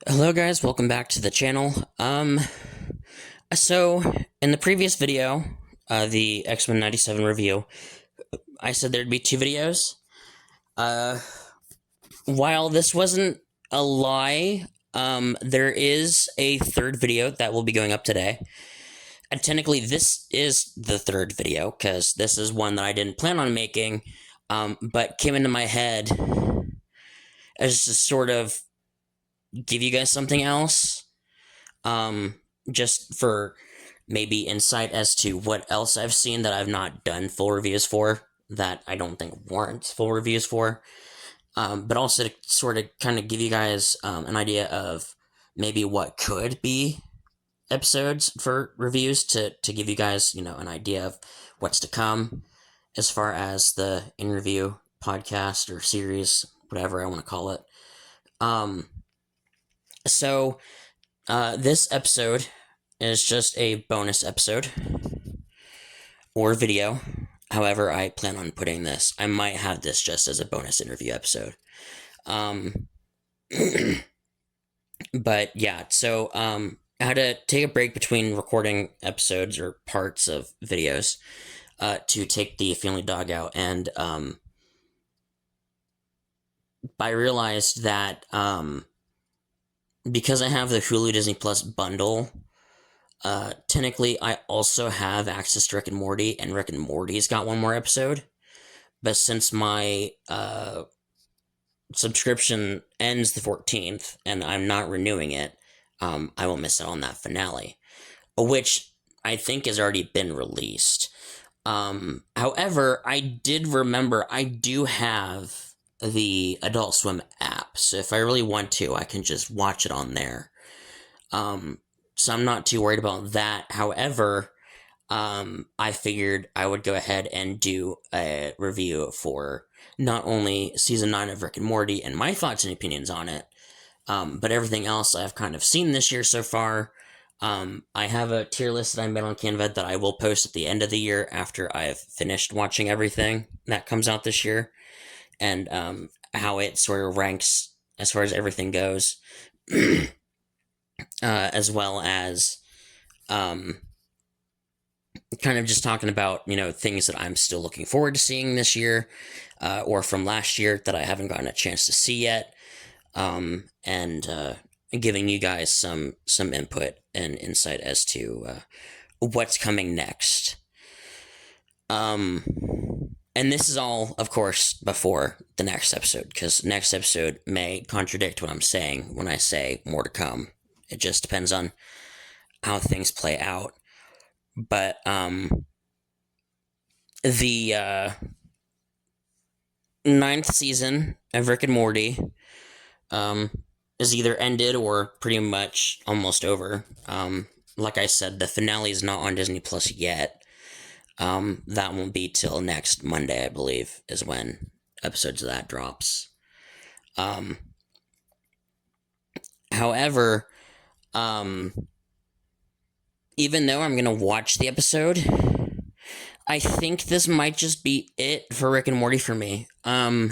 Hello guys, welcome back to the channel. So in the previous video, the X-Men 97 review, I said there'd be two videos. Uh, while this wasn't a lie, there is a third video that will be going up today. And technically this is the third video, because this is one that I didn't plan on making, but came into my head as to sort of give you guys something else. Just for maybe insight as to what else I've seen that I've not done full reviews for, that I don't think warrants full reviews for. But also to sort of kind of give you guys an idea of maybe what could be episodes for reviews to give you guys, an idea of what's to come as far as the in review podcast or series, whatever I want to call it. So this episode is just a bonus episode or video. However, I plan on putting this. I might have this just as a bonus interview episode. But yeah, so I had to take a break between recording episodes or parts of videos to take the family dog out, and I realized that because I have the Hulu Disney Plus bundle, technically I also have access to Rick and Morty, and Rick and Morty's got one more episode. But since my subscription ends the 14th and I'm not renewing it, I will miss out on that finale, which I think has already been released. However, I did remember I do have the Adult Swim app, so if I really want to, I can just watch it on there. So I'm not too worried about that. However, I figured I would go ahead and do a review for not only season 9 of Rick and Morty and my thoughts and opinions on it, but everything else I've kind of seen this year so far. I have a tier list that I made on Canva that I will post at the end of the year after I've finished watching everything that comes out this year, and how it sort of ranks as far as everything goes, as well as kind of just talking about, things that I'm still looking forward to seeing this year, or from last year that I haven't gotten a chance to see yet, and giving you guys some input and insight as to what's coming next. And this is all, of course, before the next episode, because next episode may contradict what I'm saying when I say more to come. It just depends on how things play out. But the ninth season of Rick and Morty is either ended or pretty much almost over. Like I said, the finale is not on Disney Plus yet. That won't be till next Monday, I believe, is when episodes of that drops. However, even though I'm gonna watch the episode, I think this might just be it for Rick and Morty for me. I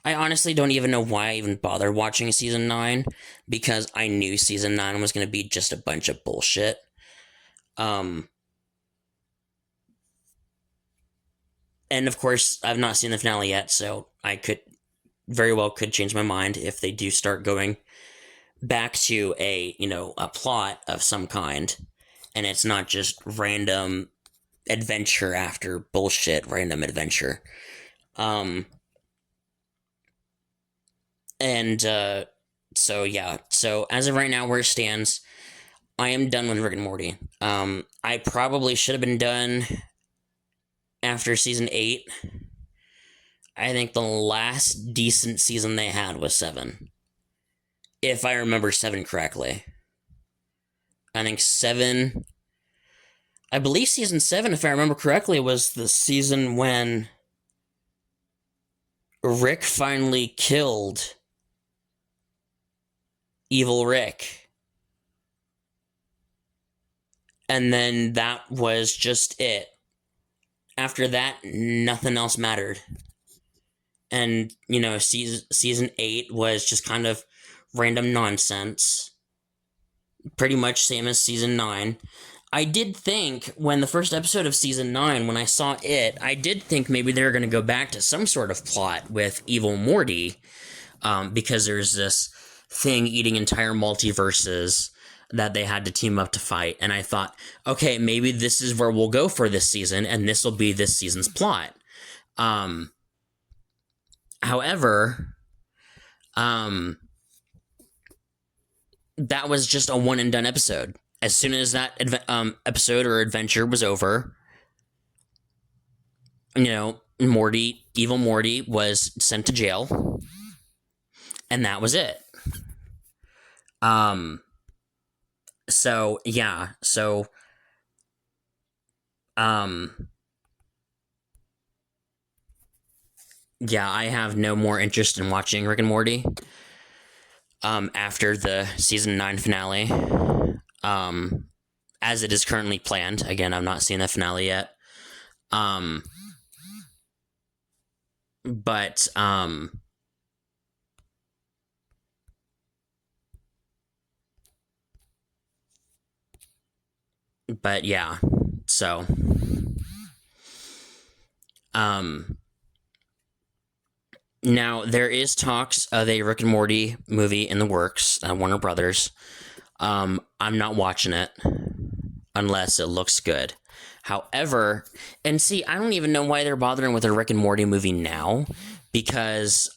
honestly don't even know why I even bothered watching season 9, because I knew season 9 was gonna be just a bunch of bullshit. And of course, I've not seen the finale yet, so I could change my mind if they do start going back to a plot of some kind, and it's not just random adventure after bullshit random adventure. So yeah, so as of right now, where it stands, I am done with Rick and Morty. I probably should have been done after season 8. I think the last decent season they had was 7. If I remember 7 correctly. I think 7... I believe season 7, if I remember correctly, was the season when Rick finally killed Evil Rick. And then that was just it. After that, nothing else mattered. And, season 8 was just kind of random nonsense, pretty much same as season 9. I did think when the first episode of season 9, when I saw it, I did think maybe they were going to go back to some sort of plot with Evil Morty, because there's this thing eating entire multiverses that they had to team up to fight. And I thought, okay, maybe this is where we'll go for this season, and this will be this season's plot. However, that was just a one and done episode. As soon as that episode or adventure was over, Evil Morty was sent to jail, and that was it. So yeah, yeah, I have no more interest in watching Rick and Morty. After the season 9 finale, as it is currently planned. Again, I've not seen the finale yet. But yeah, so now there is talks of a Rick and Morty movie in the works, Warner Brothers. I'm not watching it unless it looks good. However, and see, I don't even know why they're bothering with a Rick and Morty movie now, because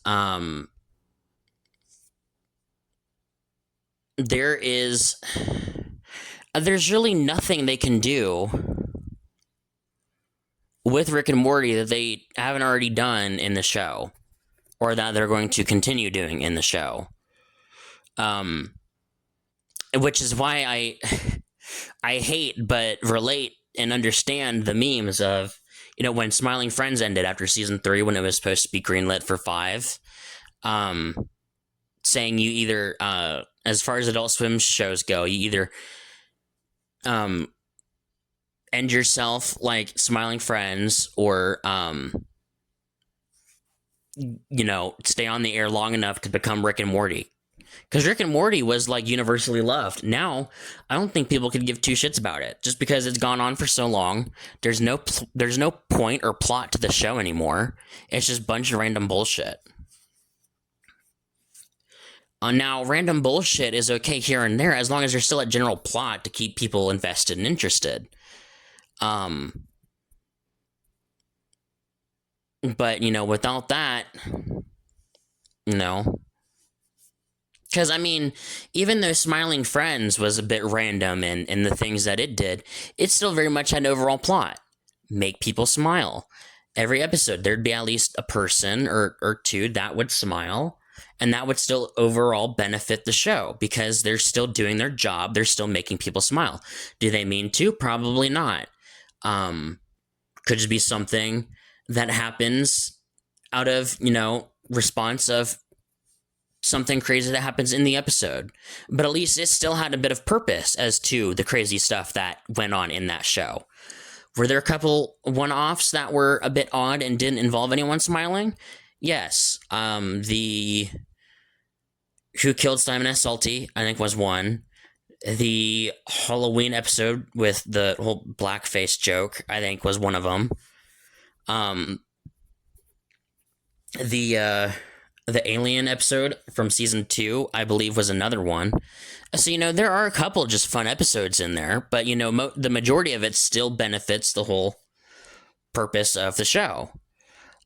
there's really nothing they can do with Rick and Morty that they haven't already done in the show, or that they're going to continue doing in the show. Which is why I hate but relate and understand the memes of, when Smiling Friends ended after season 3, when it was supposed to be greenlit for 5, saying you either, as far as Adult Swim shows go, you either end yourself like Smiling Friends, or stay on the air long enough to become Rick and Morty. Because Rick and Morty was like universally loved. Now, I don't think people could give two shits about it, just because it's gone on for so long. There's no point or plot to the show anymore. It's just a bunch of random bullshit. Now, random bullshit is okay here and there, as long as there's still a general plot to keep people invested and interested. But, without that, because, even though Smiling Friends was a bit random in the things that it did, it still very much had an overall plot. Make people smile. Every episode, there'd be at least a person or two that would smile, and that would still overall benefit the show, because they're still doing their job. They're still making people smile. Do they mean to? Probably not. Could just be something that happens out of, response of something crazy that happens in the episode. But at least it still had a bit of purpose as to the crazy stuff that went on in that show. Were there a couple one-offs that were a bit odd and didn't involve anyone smiling? Yes. The Who Killed Simon S. Salty, I think, was one. The Halloween episode with the whole blackface joke, I think, was one of them. The Alien episode from season 2, I believe, was another one. So, there are a couple just fun episodes in there, but, the majority of it still benefits the whole purpose of the show.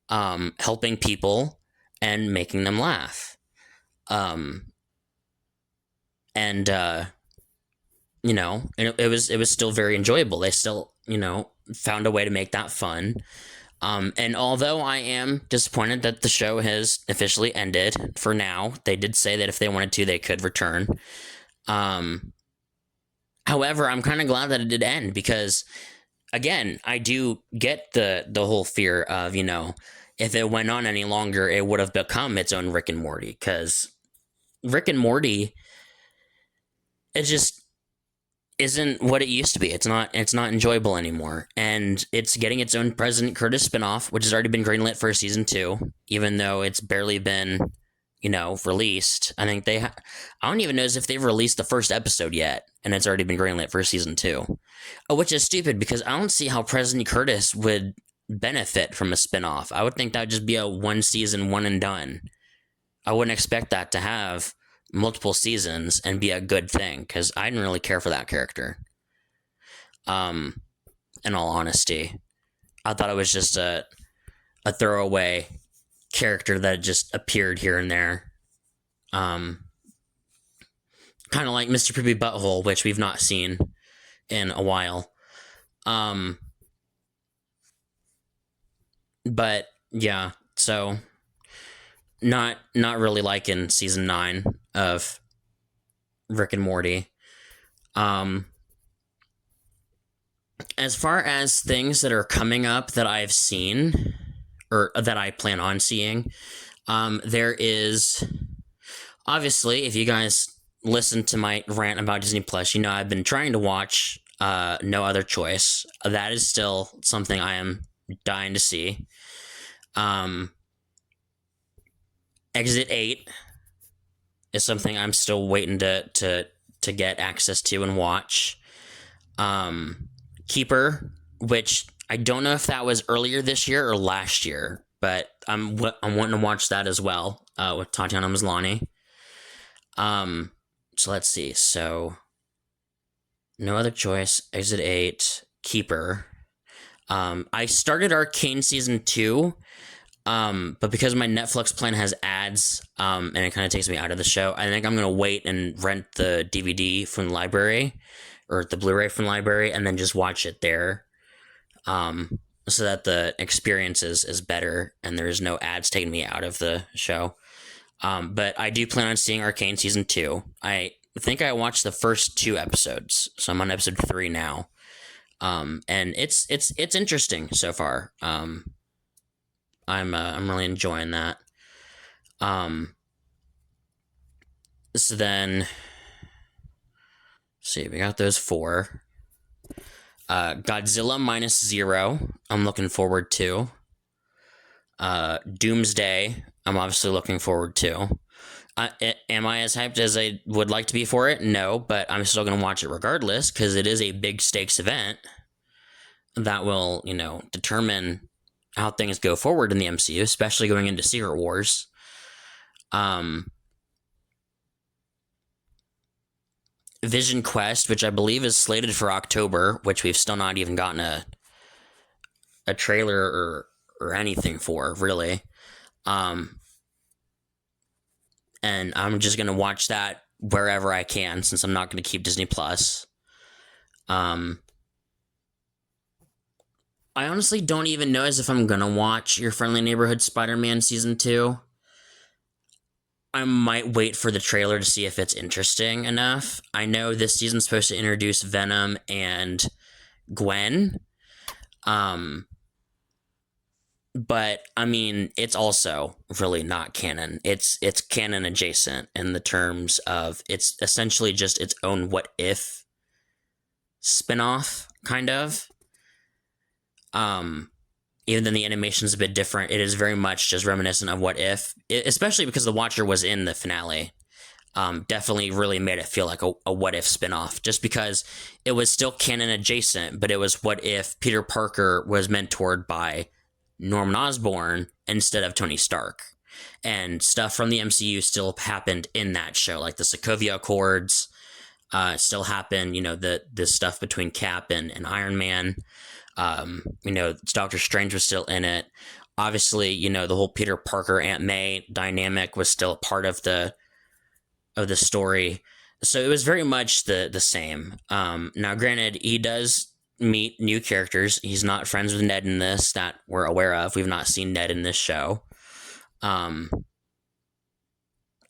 Helping people and making them laugh. It was still very enjoyable. They still, found a way to make that fun. And although I am disappointed that the show has officially ended for now, they did say that if they wanted to, they could return. However, I'm kind of glad that it did end, because, again, I do get the whole fear of, if it went on any longer, it would have become its own Rick and Morty, because Rick and Morty, it just isn't what it used to be. It's not enjoyable anymore, and it's getting its own President Curtis spinoff, which has already been greenlit for season 2, even though it's barely been released. I think I don't even know if they've released the first episode yet, and it's already been greenlit for season 2. Which is stupid because I don't see how President Curtis would benefit from a spinoff. I would think that would just be a one season, one and done. I wouldn't expect that to have multiple seasons and be a good thing because I didn't really care for that character. In all honesty, I thought it was just a throwaway character that just appeared here and there. Kind of like Mr. Poopy Butthole, which we've not seen in a while. But yeah, so not really liking season 9 of Rick and Morty. As far as things that are coming up that I've seen or that I plan on seeing, there is obviously, if you guys listen to my rant about Disney Plus, I've been trying to watch No Other Choice. That is still something I am dying to see. Exit 8 is something I'm still waiting to get access to and watch. Keeper, which I don't know if that was earlier this year or last year, but I'm wanting to watch that as well, with Tatiana Maslany. So let's see. So No Other Choice, Exit 8, Keeper. I started Arcane season 2, but because my Netflix plan has ads, and it kind of takes me out of the show, I think I'm gonna wait and rent the DVD from the library or the Blu-ray from the library, and then just watch it there, so that the experience is better and there's no ads taking me out of the show. But I do plan on seeing Arcane season 2. I think I watched the first 2 episodes, so I'm on episode 3 now. And it's interesting so far. I'm really enjoying that. So then, see, we got those 4. Godzilla Minus Zero, I'm looking forward to. Doomsday, I'm obviously looking forward to. Am I as hyped as I would like to be for it? No, but I'm still going to watch it regardless because it is a big stakes event that will, determine how things go forward in the MCU, especially going into Secret Wars. Vision Quest, which I believe is slated for October, which we've still not even gotten a trailer or anything for, really. And I'm just gonna watch that wherever I can, since I'm not gonna keep Disney Plus. I honestly don't even know as if I'm gonna watch Your Friendly Neighborhood Spider-Man season 2. I might wait for the trailer to see if it's interesting enough. I know this season's supposed to introduce Venom and Gwen. But I mean, it's also really not canon. It's canon adjacent in the terms of it's essentially just its own What If spinoff, kind of. Even though the animation's a bit different, it is very much just reminiscent of What If, especially because the Watcher was in the finale. Definitely really made it feel like a What If spinoff, just because it was still canon adjacent, but it was what if Peter Parker was mentored by Norman Osborn instead of Tony Stark. And stuff from the MCU still happened in that show, like the Sokovia Accords still happened, the stuff between Cap and Iron Man. Doctor Strange was still in it. Obviously, the whole Peter Parker Aunt May dynamic was still a part of the story. So it was very much the same. Now, granted, he does meet new characters. He's not friends with Ned in this that we're aware of. We've not seen Ned in this show. And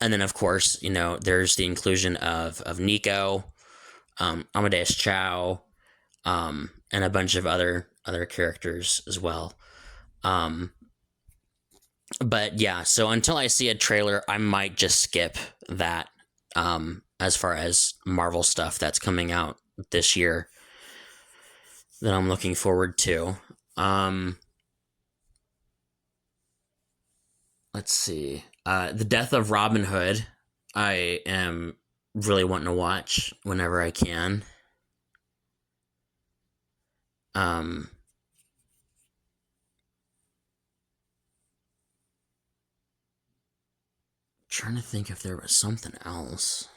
then, of course, there's the inclusion of Nico, Amadeus Chow, and a bunch of other characters as well. But yeah, so until I see a trailer, I might just skip that, as far as Marvel stuff that's coming out this year that I'm looking forward to. Let's see. The Death of Robin Hood, I am really wanting to watch whenever I can. Um, Trying to think if there was something else.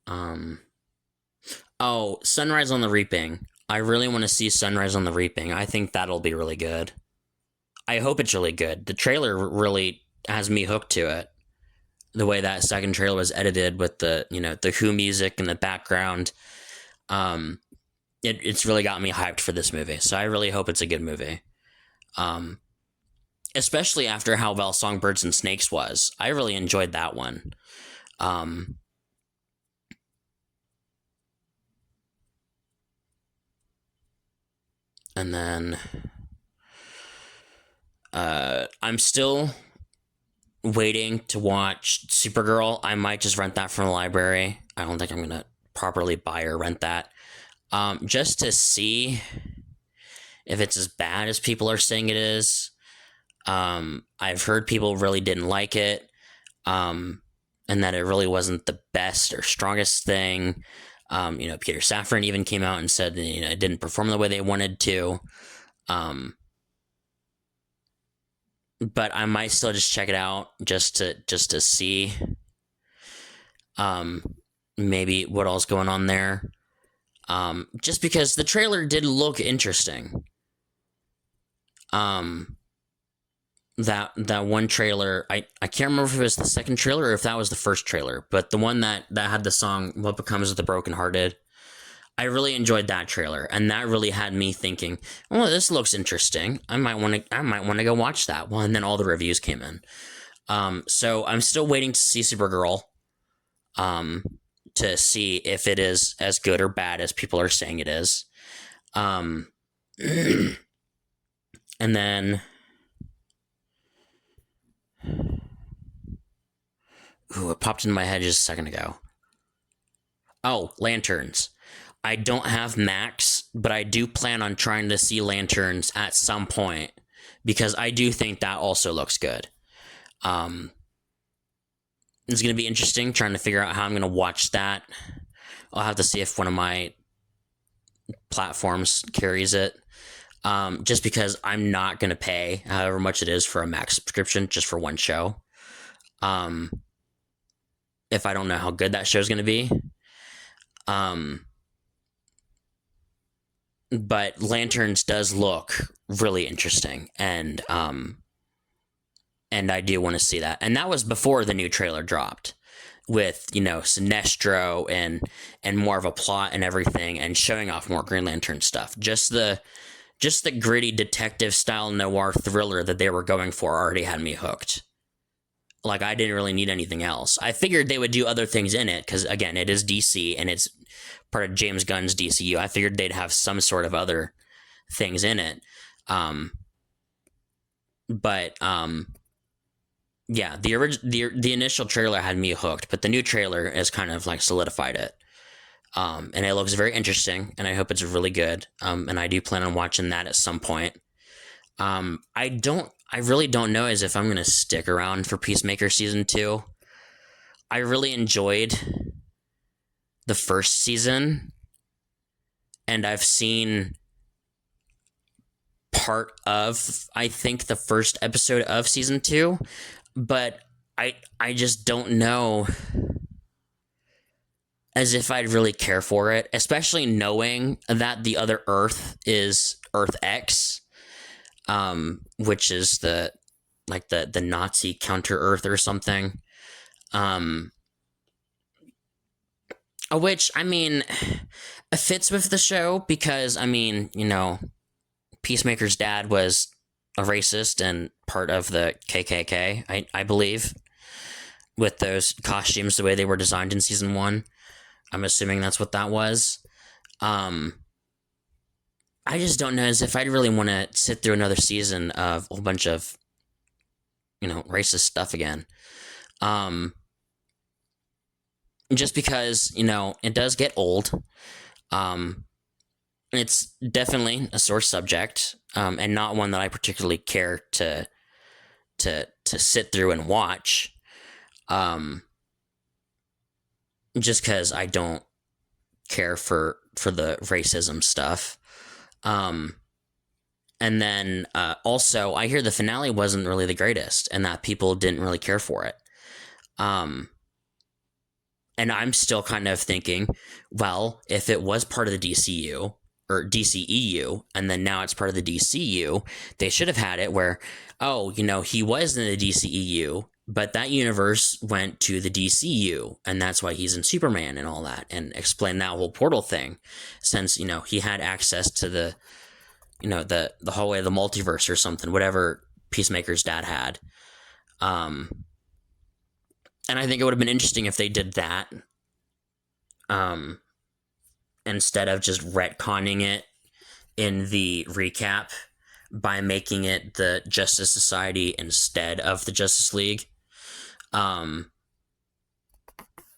Um, oh, Sunrise on the Reaping. I really want to see Sunrise on the Reaping. I think that'll be really good. I hope it's really good. The trailer really has me hooked to it. The way that second trailer was edited with the Who music in the background, um, it's really got me hyped for this movie. So I really hope it's a good movie. Um, Especially after how well Songbirds and Snakes was. I really enjoyed that one. Um, and then I'm still waiting to watch Supergirl. I might just rent that from the library. I don't think I'm gonna properly buy or rent that. Just to see if it's as bad as people are saying it is. I've heard people really didn't like it, and that it really wasn't the best or strongest thing. Peter Safran even came out and said that, it didn't perform the way they wanted to. But I might still just check it out just to see, maybe what all's going on there. Just because the trailer did look interesting. That one trailer, I can't remember if it was the second trailer or if that was the first trailer, but the one that had the song "What Becomes of the Brokenhearted," I really enjoyed that trailer, and that really had me thinking, "Oh, this looks interesting. I might want to go watch that." Well, and then all the reviews came in. So I'm still waiting to see Supergirl, to see if it is as good or bad as people are saying it is. And then, it popped into my head just a second ago. Oh, Lanterns. I don't have Max, but I do plan on trying to see Lanterns at some point because I do think that also looks good. It's going to be interesting trying to figure out how I'm going to watch that. I'll have to see if one of my platforms carries it. Just because I'm not going to pay however much it is for a Max subscription just for one show. If I don't know how good that show is going to be. But Lanterns does look really interesting, and I do want to see that. And that was before the new trailer dropped, with Sinestro and more of a plot and everything, and showing off more Green Lantern stuff. Just the gritty detective style noir thriller that they were going for already had me hooked. Like, I didn't really need anything else. I figured they would do other things in it because, again, it is DC and it's part of James Gunn's DCU. I figured they'd have some sort of other things in it. Yeah, the initial trailer had me hooked, but the new trailer has kind of like solidified it. And it looks very interesting, and I hope it's really good. And I do plan on watching that at some point. I really don't know as if I'm gonna stick around for Peacemaker season 2. I really enjoyed the first season, and I've seen part of, I think, the first episode of season 2, but I just don't know as if I'd really care for it, especially knowing that the other Earth is Earth X, which is the Nazi counter Earth or something. Which, I mean, fits with the show because, I mean, Peacemaker's dad was a racist and part of the KKK, I believe, with those costumes, the way they were designed in season 1. I'm assuming that's what that was. I just don't know as if I'd really want to sit through another season of a whole bunch of, racist stuff again. just because, it does get old. Um, it's definitely a sore subject, and not one that I particularly care to sit through and watch. Um, just because I don't care for the racism stuff. Um, and then also, I hear the finale wasn't really the greatest, and that people didn't really care for it. Um, and I'm still kind of thinking, well, if it was part of the DCU or DCEU, and then now it's part of the DCU, they should have had it where, oh, he was in the DCEU, but that universe went to the DCU, and that's why he's in Superman and all that, and explain that whole portal thing, since he had access to the hallway of the multiverse or something, whatever Peacemaker's dad had. And I think it would have been interesting if they did that, um, instead of just retconning it in the recap by making it the Justice Society instead of the Justice League.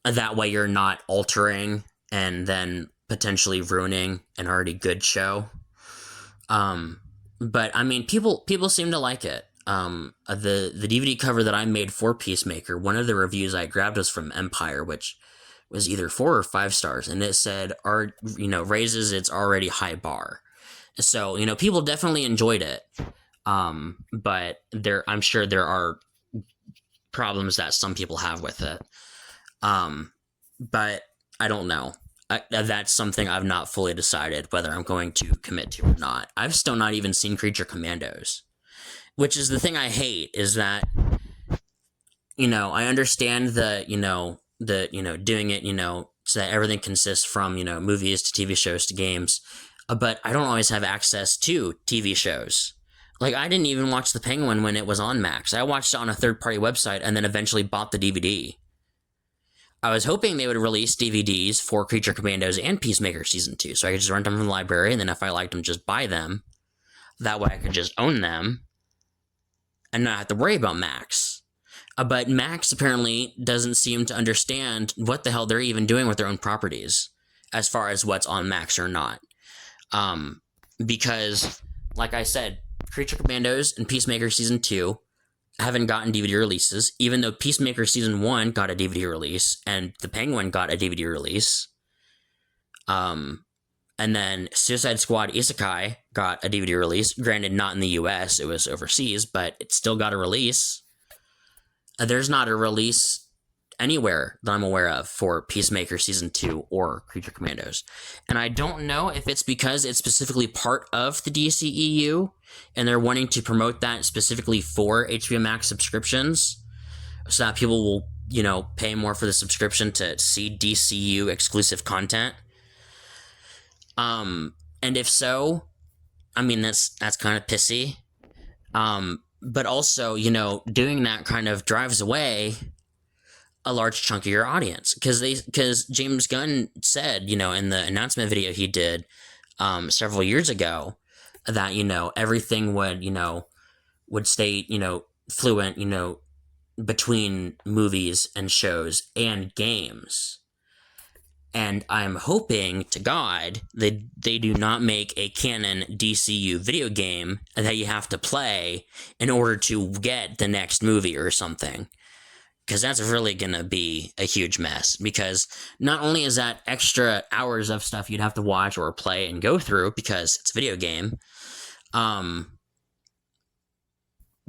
That way you're not altering and then potentially ruining an already good show. But I mean, people seem to like it. The DVD cover that I made for Peacemaker, one of the reviews I grabbed was from Empire, which was either 4 or 5 stars, and it said, raises its already high bar. So, people definitely enjoyed it. But I'm sure there are problems that some people have with it. But I don't know. That's something I've not fully decided whether I'm going to commit to or not. I've still not even seen Creature Commandos, which is the thing I hate, is that, I understand the doing it, so that everything consists from, movies to TV shows to games, but I don't always have access to TV shows. Like, I didn't even watch The Penguin when it was on Max. I watched it on a third-party website and then eventually bought the DVD. I was hoping they would release DVDs for Creature Commandos and Peacemaker Season 2, so I could just rent them from the library, and then if I liked them, just buy them. That way I could just own them and not have to worry about Max. But Max apparently doesn't seem to understand what the hell they're even doing with their own properties, as far as what's on Max or not. Because, like I said, Creature Commandos and Peacemaker Season 2 haven't gotten DVD releases, even though Peacemaker Season 1 got a DVD release, and The Penguin got a DVD release. And then Suicide Squad Isekai got a DVD release. Granted, not in the US, it was overseas, but it still got a release. There's not a release anywhere that I'm aware of for Peacemaker Season 2 or Creature Commandos. And I don't know if it's because it's specifically part of the DCEU and they're wanting to promote that specifically for HBO Max subscriptions so that people will, pay more for the subscription to see DCU exclusive content. And if so, I mean, that's kind of pissy. But also, doing that kind of drives away a large chunk of your audience, because James Gunn said, in the announcement video he did several years ago, that everything would stay fluent between movies and shows and games. And I'm hoping to God that they do not make a canon DCU video game that you have to play in order to get the next movie or something. Because that's really going to be a huge mess. Because not only is that extra hours of stuff you'd have to watch or play and go through because it's a video game,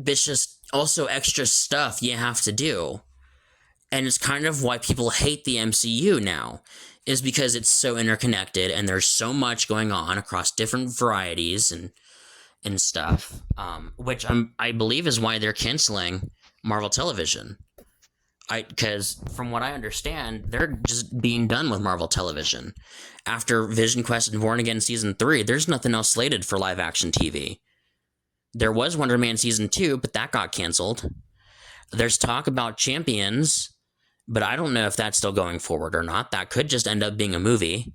it's just also extra stuff you have to do. And it's kind of why people hate the MCU now, is because it's so interconnected and there's so much going on across different varieties and stuff, which I believe is why they're canceling Marvel Television. Because from what I understand, they're just being done with Marvel Television. After Vision Quest and Born Again Season 3, there's nothing else slated for live action TV. There was Wonder Man Season 2, but that got canceled. There's talk about Champions, but I don't know if that's still going forward or not. That could just end up being a movie.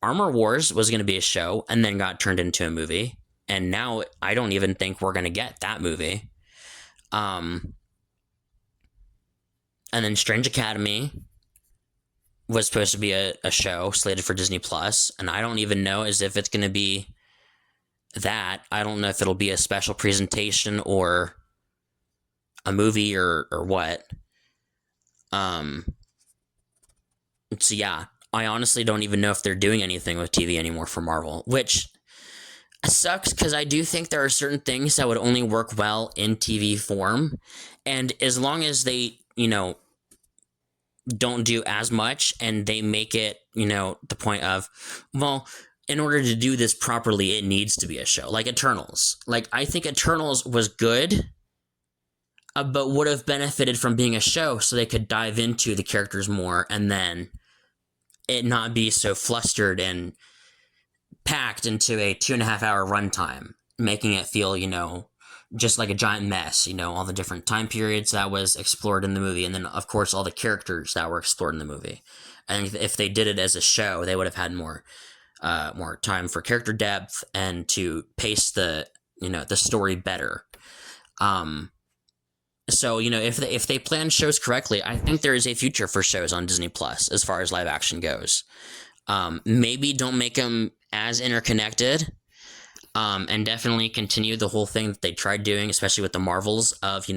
Armor Wars was going to be a show and then got turned into a movie. And now I don't even think we're going to get that movie. And then Strange Academy was supposed to be a show slated for Disney Plus, and I don't even know as if it's going to be that. I don't know if it'll be a special presentation or a movie or what. Um, so yeah, I honestly don't even know if they're doing anything with TV anymore for Marvel, which sucks because I do think there are certain things that would only work well in TV form, and as long as they, don't do as much and they make it, the point of, well, in order to do this properly, it needs to be a show. Like Eternals. Like, I think Eternals was good, but would have benefited from being a show so they could dive into the characters more and then it not be so flustered and packed into a 2.5 hour runtime, making it feel, just like a giant mess, all the different time periods that was explored in the movie, and then, of course, all the characters that were explored in the movie. And if they did it as a show, they would have had more time for character depth and to pace the story better. So if they plan shows correctly, I think there is a future for shows on Disney Plus as far as live action goes. Maybe don't make them as interconnected, and definitely continue the whole thing that they tried doing, especially with the Marvels, of,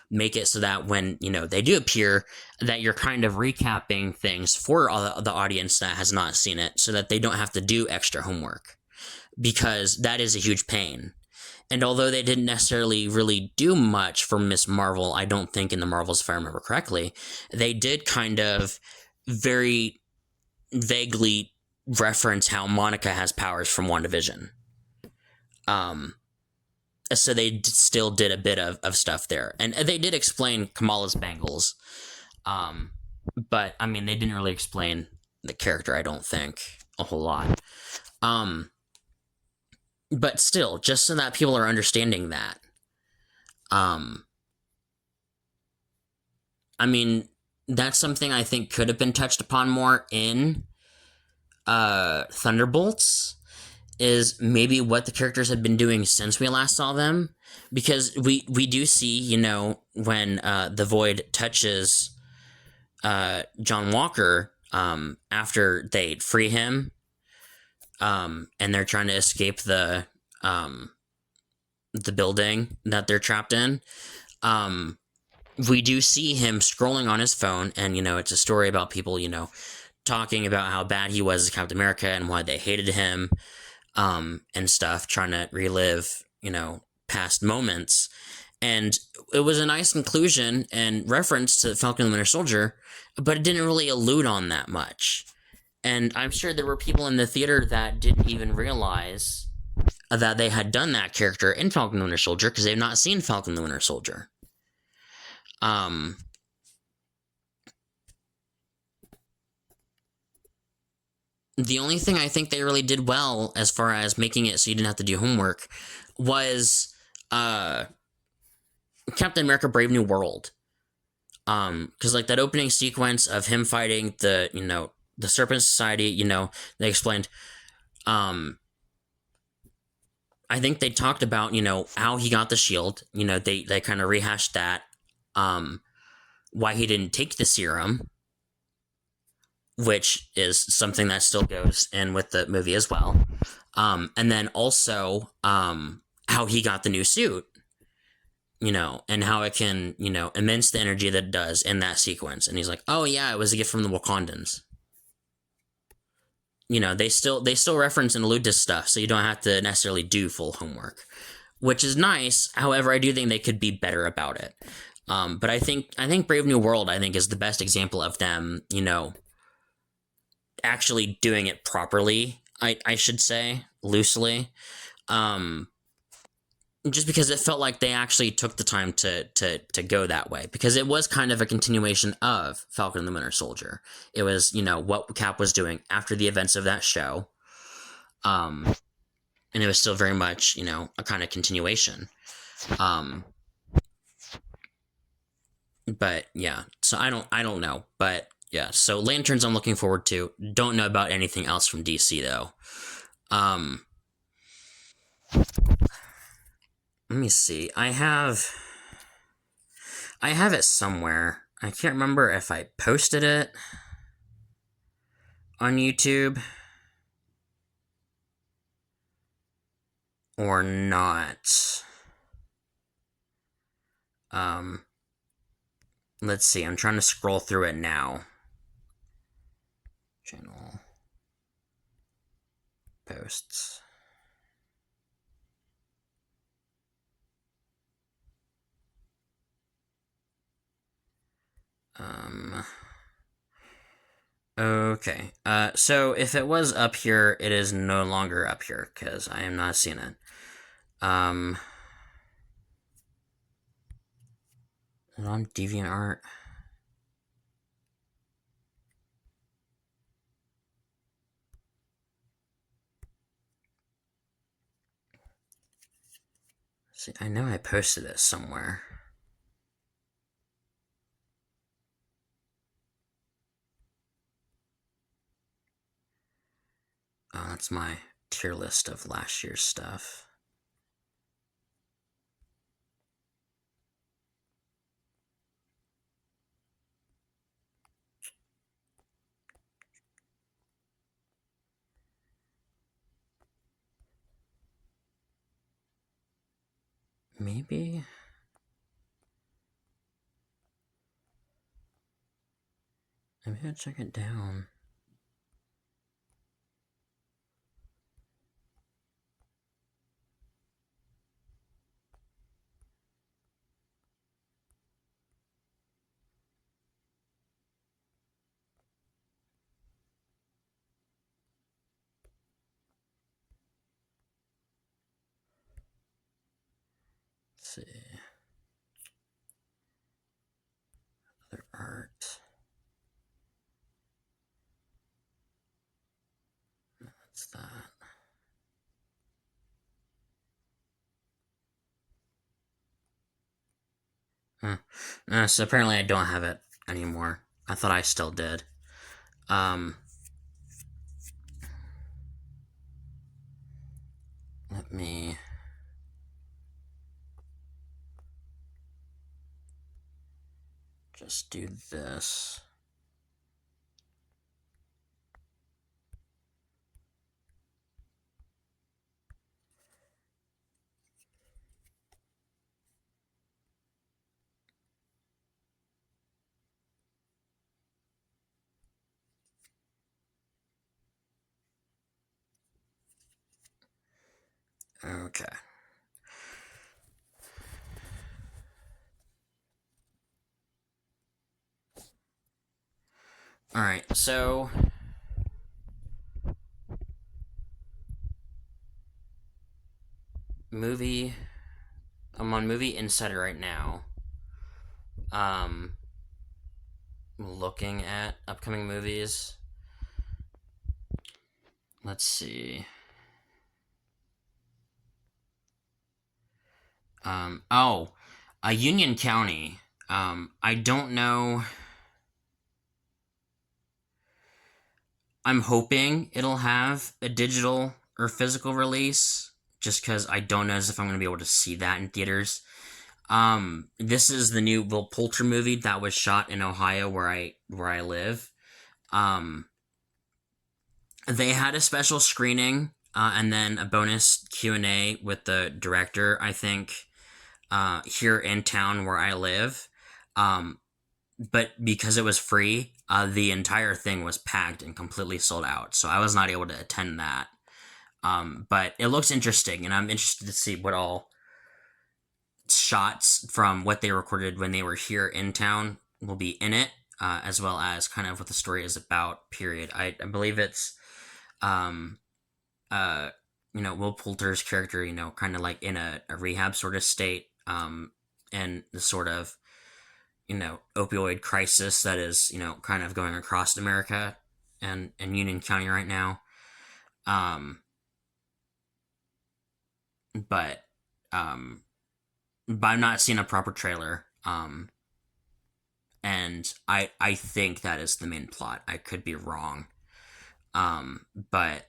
make it so that when, they do appear, that you're kind of recapping things for all the audience that has not seen it so that they don't have to do extra homework, because that is a huge pain. And although they didn't necessarily really do much for Miss Marvel, I don't think in the Marvels, if I remember correctly, they did kind of very vaguely reference how Monica has powers from WandaVision. So they still did a bit of stuff there. And they did explain Kamala's bangles. But, I mean, they didn't really explain the character, I don't think, a whole lot. But still, just so that people are understanding that. I mean, that's something I think could have been touched upon more in Thunderbolts, is maybe what the characters had been doing since we last saw them. Because we do see, when the Void touches John Walker, after they free him, and they're trying to escape the building that they're trapped in. We do see him scrolling on his phone, and it's a story about people, talking about how bad he was as Captain America and why they hated him, and stuff, trying to relive, past moments. And it was a nice inclusion and reference to Falcon and the Winter Soldier, but it didn't really allude on that much. And I'm sure there were people in the theater that didn't even realize that they had done that character in Falcon and the Winter Soldier because they've not seen Falcon and the Winter Soldier. The only thing I think they really did well, as far as making it so you didn't have to do homework, was Captain America: Brave New World. Because like that opening sequence of him fighting the Serpent Society, they explained. I think they talked about how he got the shield. They kind of rehashed that. Why he didn't take the serum, which is something that still goes in with the movie as well. And then also how he got the new suit, and how it can, immense the energy that it does in that sequence. And he's like, oh yeah, it was a gift from the Wakandans. They still reference and allude to stuff, so you don't have to necessarily do full homework, which is nice. However, I do think they could be better about it. But I think Brave New World, I think, is the best example of them, actually doing it properly, I should say, loosely. Just because it felt like they actually took the time to go that way, because it was kind of a continuation of Falcon and the Winter Soldier. It was, what Cap was doing after the events of that show. And it was still very much, a kind of continuation. But yeah, so I don't know, but yeah, so Lanterns I'm looking forward to. Don't know about anything else from DC though. Let me see. I have it somewhere. I can't remember if I posted it. on YouTube or not. Let's see. I'm trying to scroll through it now. Channel posts. Okay. So if it was up here, it is no longer up here because I am not seeing it. Is it on DeviantArt? See, I know I posted it somewhere. Oh, that's my tier list of last year's stuff. Maybe I'll check it down. Let's see. Other art. What's that? So apparently I don't have it anymore. I thought I still did. Let me just do this. Okay. Alright, so movie. I'm on Movie Insider right now. Looking at upcoming movies. Let's see. Union County. I don't know. I'm hoping it'll have a digital or physical release, just because I don't know if I'm going to be able to see that in theaters. This is the new Will Poulter movie that was shot in Ohio, where I live. They had a special screening, and then a bonus Q&A with the director, I think, here in town where I live. But because it was free, the entire thing was packed and completely sold out. So I was not able to attend that. But it looks interesting, and I'm interested to see what all shots from what they recorded when they were here in town will be in it, as well as kind of what the story is about, period. I believe it's, Will Poulter's character, kind of like in a rehab sort of state, and the sort of, opioid crisis that is, kind of going across America and Union County right now. But I'm not seeing a proper trailer. And I think that is the main plot. I could be wrong. But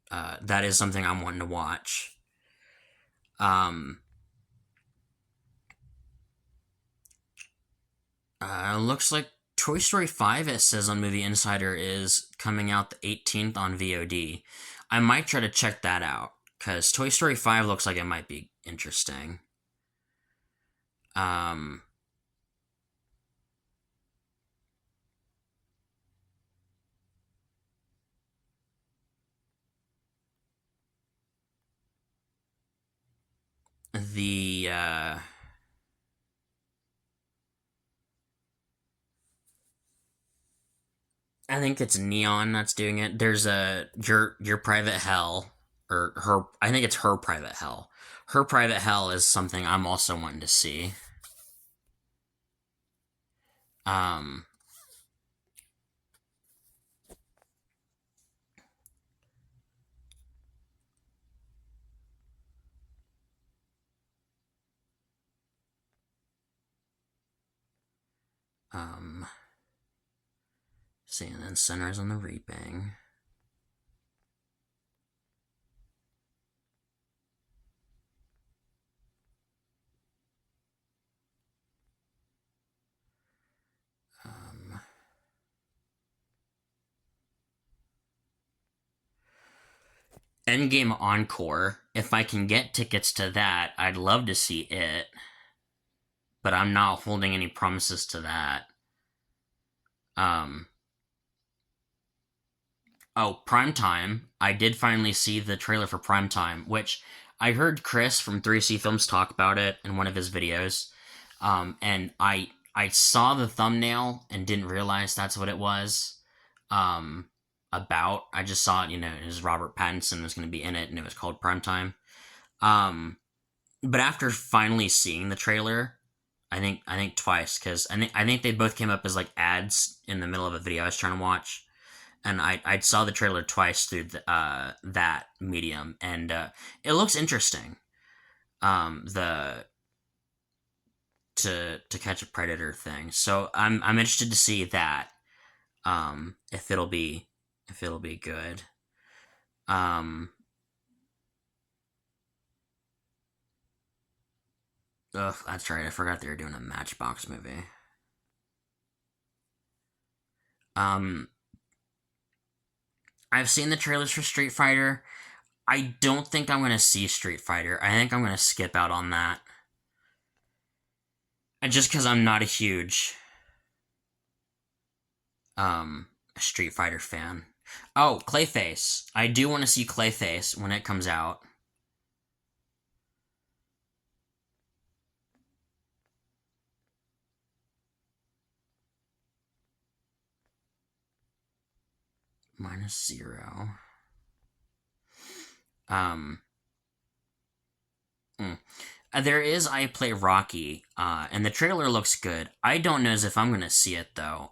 that is something I'm wanting to watch. Looks like Toy Story 5, it says on Movie Insider, is coming out the 18th on VOD. I might try to check that out, because Toy Story 5 looks like it might be interesting. Um, the, I think it's Neon that's doing it. There's a Your Private Hell, or her. I think it's Her Private Hell. Her Private Hell is something I'm also wanting to see. Um, um, see, and then Sinners on the Reaping. Um, Endgame Encore. If I can get tickets to that, I'd love to see it, but I'm not holding any promises to that. Um, oh, Primetime. I did finally see the trailer for Primetime, which I heard Chris from 3C Films talk about it in one of his videos. And I saw the thumbnail and didn't realize that's what it was. Um, about. I just saw it, it was Robert Pattinson was going to be in it, and it was called Primetime. Um, but after finally seeing the trailer, I think twice, because I think they both came up as like ads in the middle of a video I was trying to watch, and I saw the trailer twice through that medium, and it looks interesting. The To Catch a Predator thing, so I'm interested to see that. If it'll be good. Um, ugh, that's right. I forgot they were doing a Matchbox movie. Um, I've seen the trailers for Street Fighter. I don't think I'm gonna see Street Fighter. I think I'm gonna skip out on that. And just because I'm not a huge um Street Fighter fan. Oh, Clayface. I do want to see Clayface when it comes out. -0. Um, mm. There is I Play Rocky, and the trailer looks good. I don't know as if I'm gonna see it though.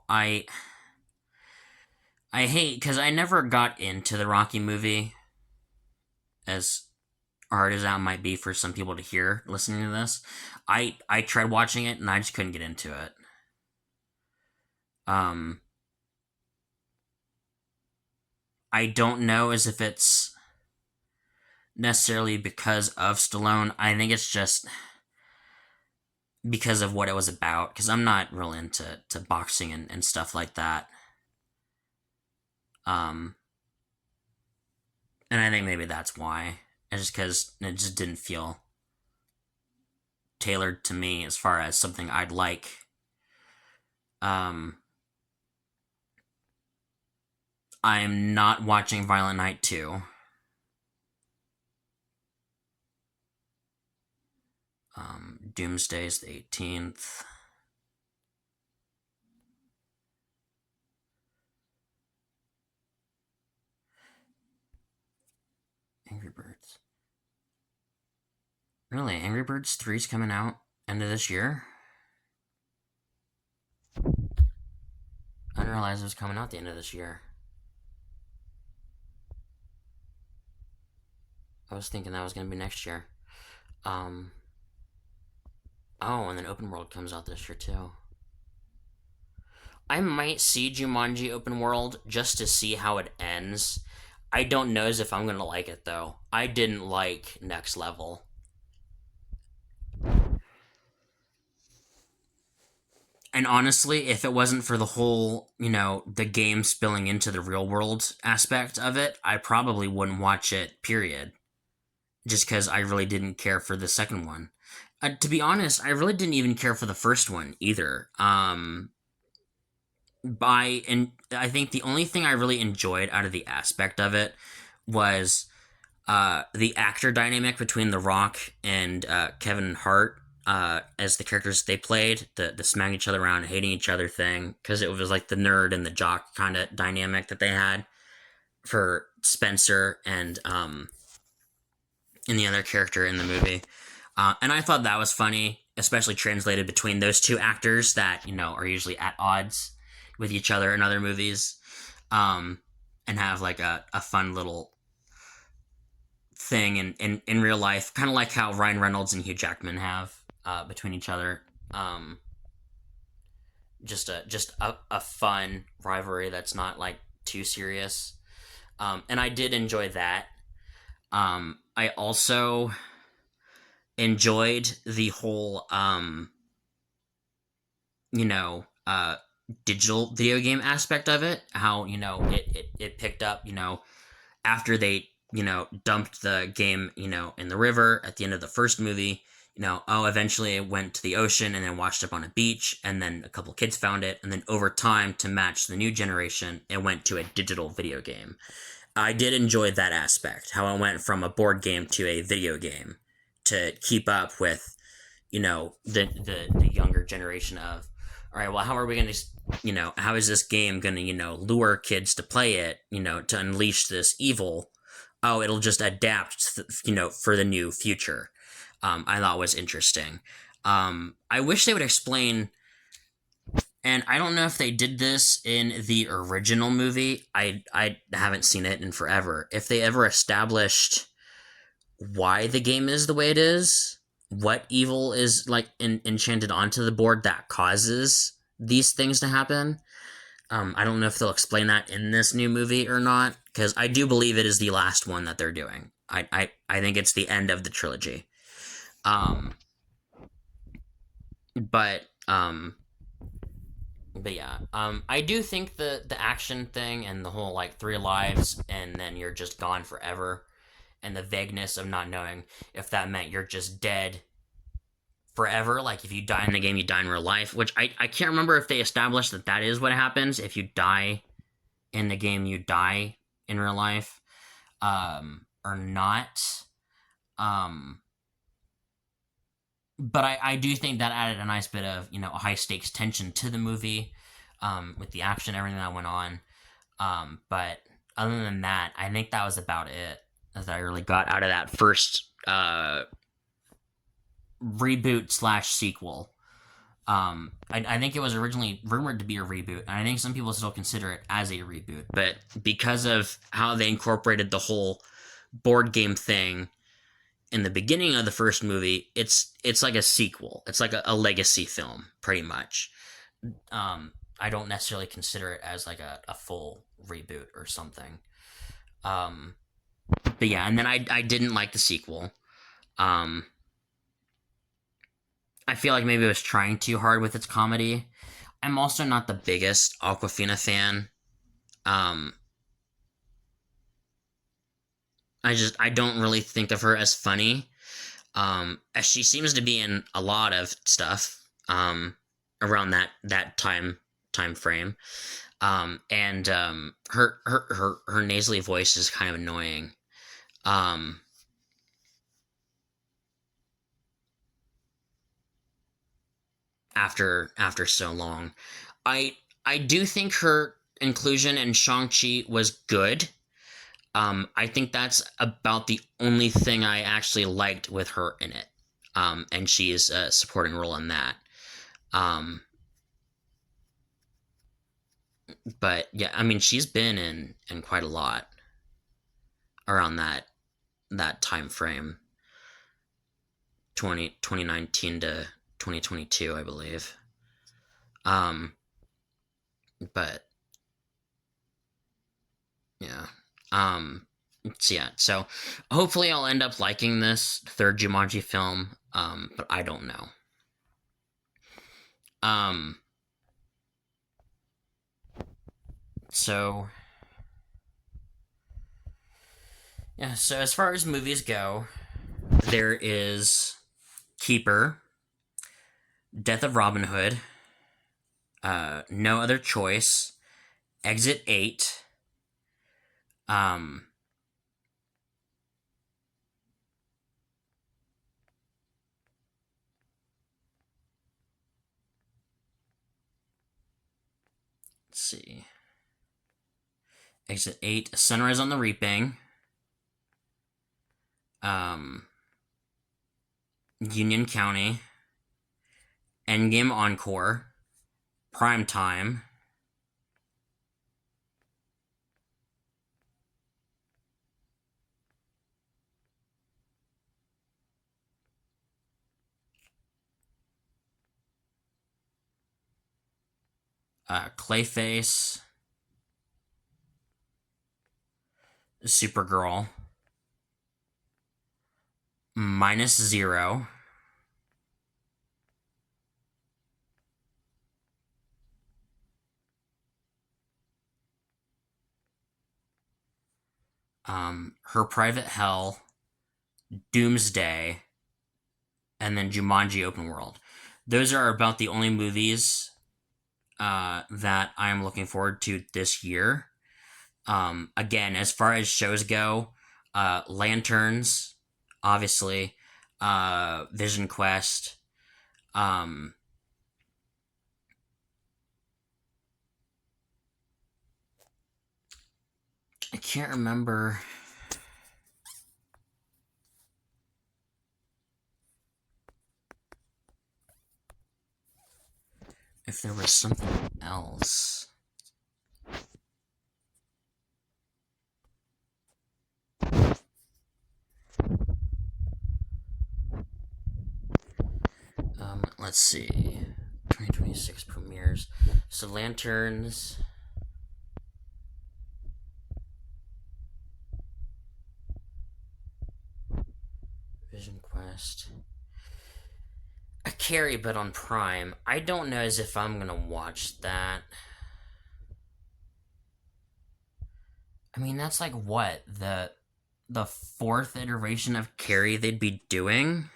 I hate because I never got into the Rocky movie, as hard as that might be for some people to hear listening to this. I tried watching it and I just couldn't get into it. Um, I don't know as if it's necessarily because of Stallone. I think it's just because of what it was about. Because I'm not real into boxing and stuff like that. Um, and I think maybe that's why. It's just because it just didn't feel tailored to me as far as something I'd like. Um, I'm not watching Violent Night 2. Doomsday is the 18th. Angry Birds. Really? Angry Birds 3 is coming out end of this year? I didn't realize it was coming out the end of this year. I was thinking that was going to be next year. Um, oh, and then Open World comes out this year too. I might see Jumanji Open World just to see how it ends. I don't know as if I'm going to like it though. I didn't like Next Level. And honestly, if it wasn't for the whole, the game spilling into the real world aspect of it, I probably wouldn't watch it, period. Just because I really didn't care for the second one. To be honest, I really didn't even care for the first one either. And I think the only thing I really enjoyed out of the aspect of it was the actor dynamic between The Rock and Kevin Hart as the characters they played, the smacking each other around, hating each other thing, because it was like the nerd and the jock kind of dynamic that they had for Spencer and the other character in the movie. And I thought that was funny, especially translated between those two actors that, are usually at odds with each other in other movies, and have like a fun little thing in real life, kind of like how Ryan Reynolds and Hugh Jackman have between each other. Just a fun rivalry that's not like too serious. And I did enjoy that. I also enjoyed the whole you know digital video game aspect of it, how it picked up after they dumped the game in the river at the end of the first movie. Eventually it went to the ocean and then washed up on a beach, and then a couple kids found it, and then over time, to match the new generation, it went to a digital video game. I did enjoy that aspect, how it went from a board game to a video game to keep up with the younger generation of, all right, well, how are we going to, how is this game going to, lure kids to play it, to unleash this evil? Oh, it'll just adapt, for the new future. I thought was interesting. I wish they would explain, and I don't know if they did this in the original movie. I haven't seen it in forever. If they ever established why the game is the way it is, what evil is like enchanted onto the board that causes these things to happen. I don't know if they'll explain that in this new movie or not, because I do believe it is the last one that they're doing. I think it's the end of the trilogy. But yeah, I do think the action thing and the whole like 3 lives and then you're just gone forever, and the vagueness of not knowing if that meant you're just dead forever. Like if you die in the game, you die in real life, which I can't remember if they established that is what happens. If you die in the game, you die in real life, or not. But I do think that added a nice bit of, a high stakes tension to the movie, with the action, everything that went on. But other than that, I think that was about it that I really got out of that first reboot / sequel. I think it was originally rumored to be a reboot, and I think some people still consider it as a reboot. But because of how they incorporated the whole board game thing in the beginning of the first movie, it's like a sequel. It's like a legacy film, pretty much. I don't necessarily consider it as like a full reboot or something. But yeah, and then I didn't like the sequel. I feel like maybe it was trying too hard with its comedy. I'm also not the biggest Awkwafina fan. I don't really think of her as funny. As she seems to be in a lot of stuff around that time frame. And her nasally voice is kind of annoying. After so long. I do think her inclusion in Shang-Chi was good. I think that's about the only thing I actually liked with her in it. And she is a supporting role in that. But yeah, I mean, she's been in quite a lot around that time frame. 2019 to 2022, I believe. But yeah. So hopefully I'll end up liking this third Jumanji film. But I don't know. So, yeah, so as far as movies go, there is Keeper, Death of Robin Hood, No Other Choice, Exit 8, um, let's see, Exit 8, Sunrise on the Reaping, um, Union County, Endgame Encore, Prime Time, Clayface, Supergirl, Minus Zero, Her Private Hell, Doomsday, and then Jumanji Open World. Those are about the only movies that I'm looking forward to this year. Again, as far as shows go, Lanterns, obviously, Vision Quest, um, I can't remember if there was something else. Let's see. 2026 premieres. So Lanterns. Vision Quest. A Carrie, but on Prime. I don't know as if I'm gonna watch that. I mean, that's like what the fourth iteration of Carrie they'd be doing.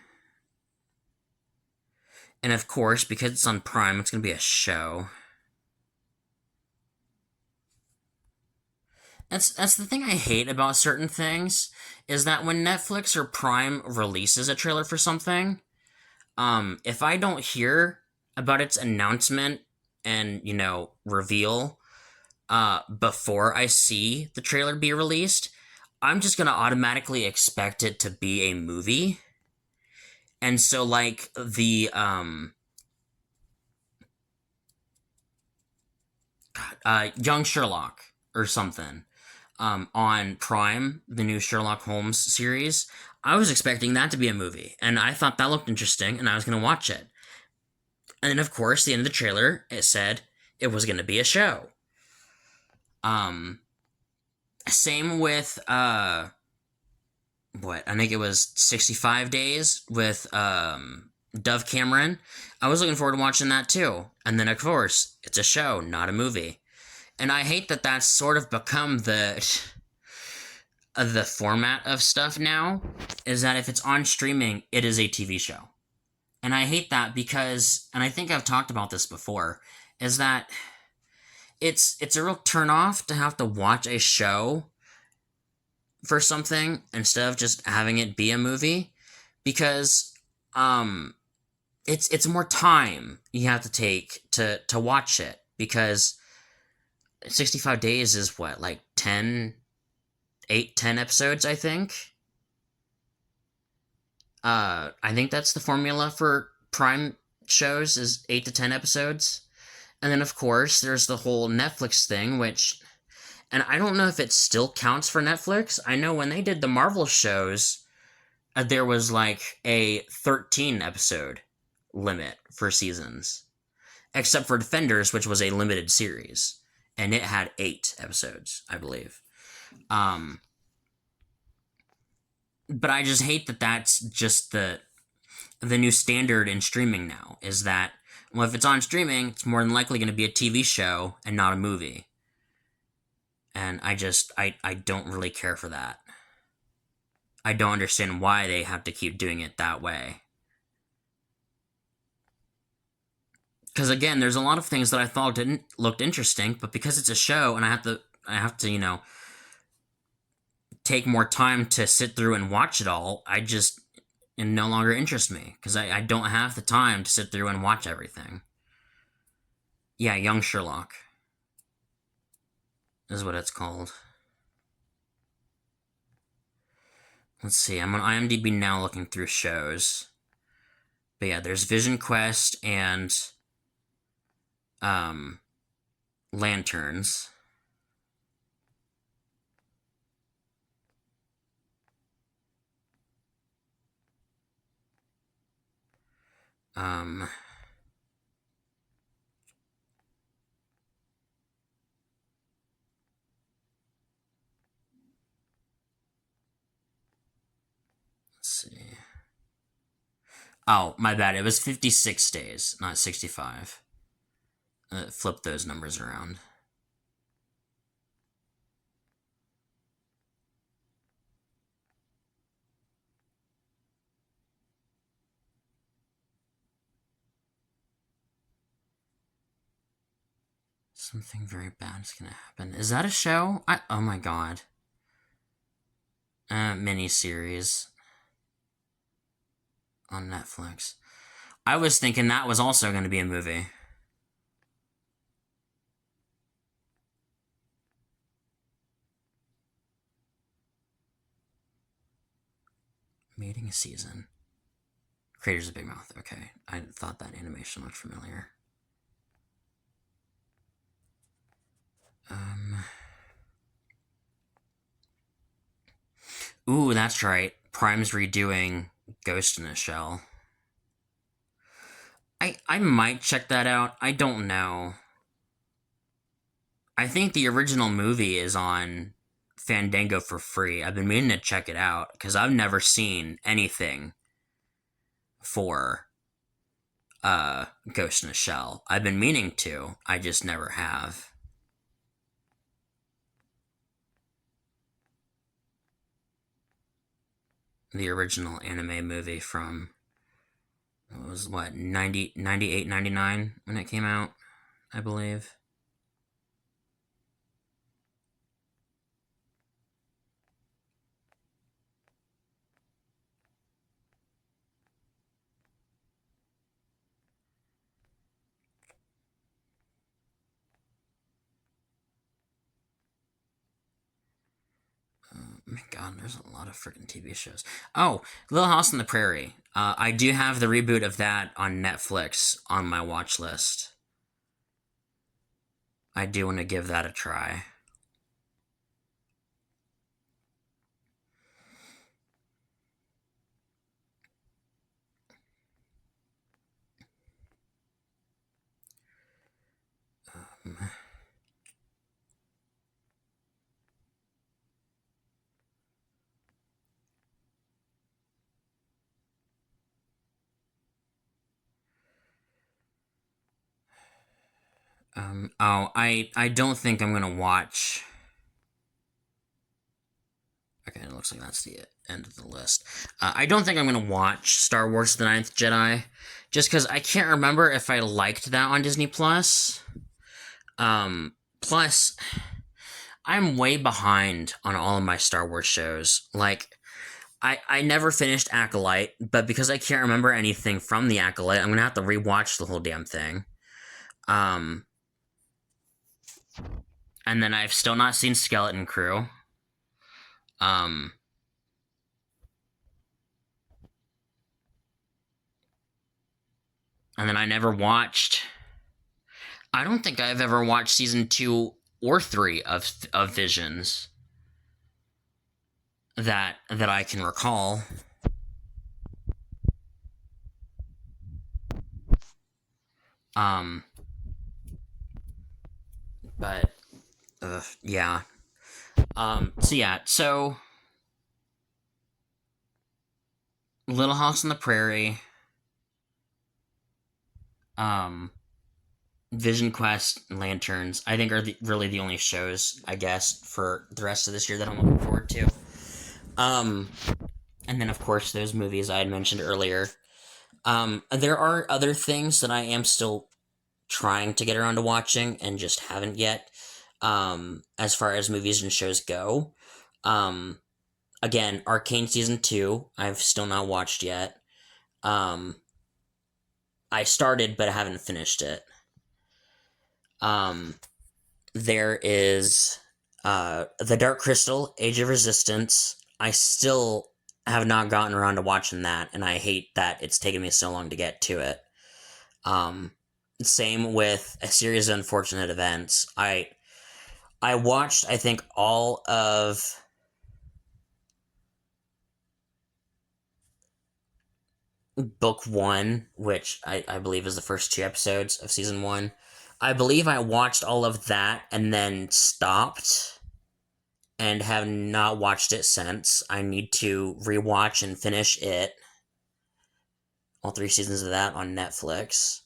And of course, because it's on Prime, it's gonna be a show. That's the thing I hate about certain things is that when Netflix or Prime releases a trailer for something, if I don't hear about its announcement and reveal before I see the trailer be released, I'm just gonna automatically expect it to be a movie. And so like the Young Sherlock or something on Prime, the new Sherlock Holmes series, I was expecting that to be a movie, and I thought that looked interesting, and I was gonna watch it. And then, of course, the end of the trailer, it said it was gonna be a show. Um, Same with what I think it was 65 Days with Dove Cameron. I was looking forward to watching that too. And then, of course, it's a show, not a movie. And I hate that that's sort of become the format of stuff now, is that if it's on streaming, it is a TV show. And I hate that because, and I think I've talked about this before, is that it's a real turnoff to have to watch a show for something instead of just having it be a movie, because it's more time you have to take to watch it, because 65 days is what, like 10 episodes, I think. I think that's the formula for Prime shows, is 8 to 10 episodes. And then, of course, there's the whole Netflix thing, which, and I don't know if it still counts for Netflix. I know when they did the Marvel shows, there was like a 13 episode limit for seasons, except for Defenders, which was a limited series, and it had 8 episodes, I believe. But I just hate that that's just the new standard in streaming now, is that, well, if it's on streaming, it's more than likely going to be a TV show and not a movie. and I don't really care for that. I don't understand why they have to keep doing it that way. Because again, there's a lot of things that I thought didn't looked interesting, but because it's a show and I have to take more time to sit through and watch it all, it no longer interests me because I don't have the time to sit through and watch everything. Yeah, Young Sherlock is what it's called. Let's see, I'm on IMDb now looking through shows. But yeah, there's Vision Quest and um Lanterns. Um let's see. Oh, my bad. It was 56 days, not 65. Flip those numbers around. Something very bad is gonna happen. Is that a show? Oh my god. Miniseries on Netflix. I was thinking that was also going to be a movie. Mating season. Creators of Big Mouth. Okay, I thought that animation looked familiar. Ooh, that's right. Prime's redoing Ghost in a Shell. I might check that out. I don't know. I think the original movie is on Fandango for free. I've been meaning to check it out because I've never seen anything for Ghost in a Shell. I've been meaning to. I just never have. The original anime movie from it was what 98, 99 when it came out, I believe. My God, there's a lot of freaking TV shows. Oh, Little House on the Prairie. I do have the reboot of that on Netflix on my watch list. I do want to give that a try. Um, I don't think I'm gonna watch. Okay, it looks like that's the end of the list. I don't think I'm gonna watch Star Wars: The Ninth Jedi, just because I can't remember if I liked that on Disney Plus. Plus, I'm way behind on all of my Star Wars shows. Like, I never finished Acolyte, but because I can't remember anything from the Acolyte, I'm gonna have to rewatch the whole damn thing. Um, and then I've still not seen Skeleton Crew. Um, and then I never watched. I don't think I've ever watched season 2 or 3 of Visions that I can recall. Um, but yeah. So Little House on the Prairie. Um, Vision Quest and Lanterns, I think, are really the only shows, I guess, for the rest of this year that I'm looking forward to. Um, and then, of course, those movies I had mentioned earlier. There are other things that I am still trying to get around to watching and just haven't yet. As far as movies and shows go. Um, Again, Arcane season 2, I've still not watched yet. Um, I started, but I haven't finished it. Um, there is The Dark Crystal, Age of Resistance. I still have not gotten around to watching that, and I hate that it's taken me so long to get to it. Um, Same with A Series of Unfortunate Events. I watched, I think, all of book one, which I believe is the first two episodes of season one. I believe I watched all of that and then stopped and have not watched it since. I need to rewatch and finish it. All three seasons of that on Netflix.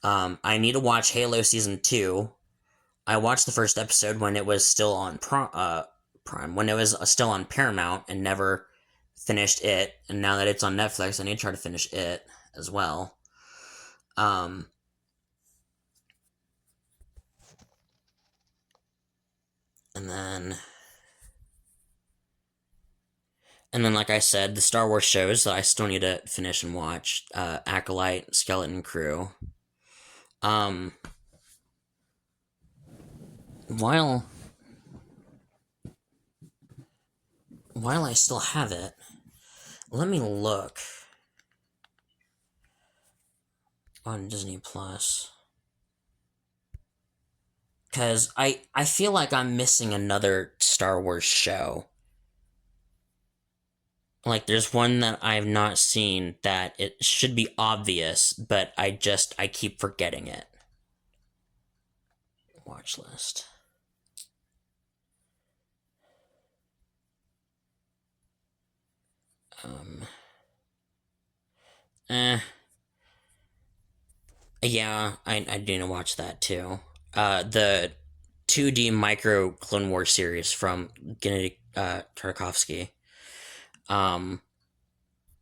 I need to watch Halo season two. I watched the first episode when it was still on Prime, when it was still on Paramount, and never finished it. And now that it's on Netflix, I need to try to finish it as well. Um, and then like I said, the Star Wars shows that I still need to finish and watch: Acolyte, Skeleton Crew. Um, while I still have it, let me look on Disney Plus, because I feel like I'm missing another Star Wars show. Like, there's one that I have not seen that it should be obvious, but I keep forgetting it. Watch list. Um. Eh. Yeah, I do need to watch that too. The 2D Micro Clone Wars series from Gennady Tartakovsky. Um,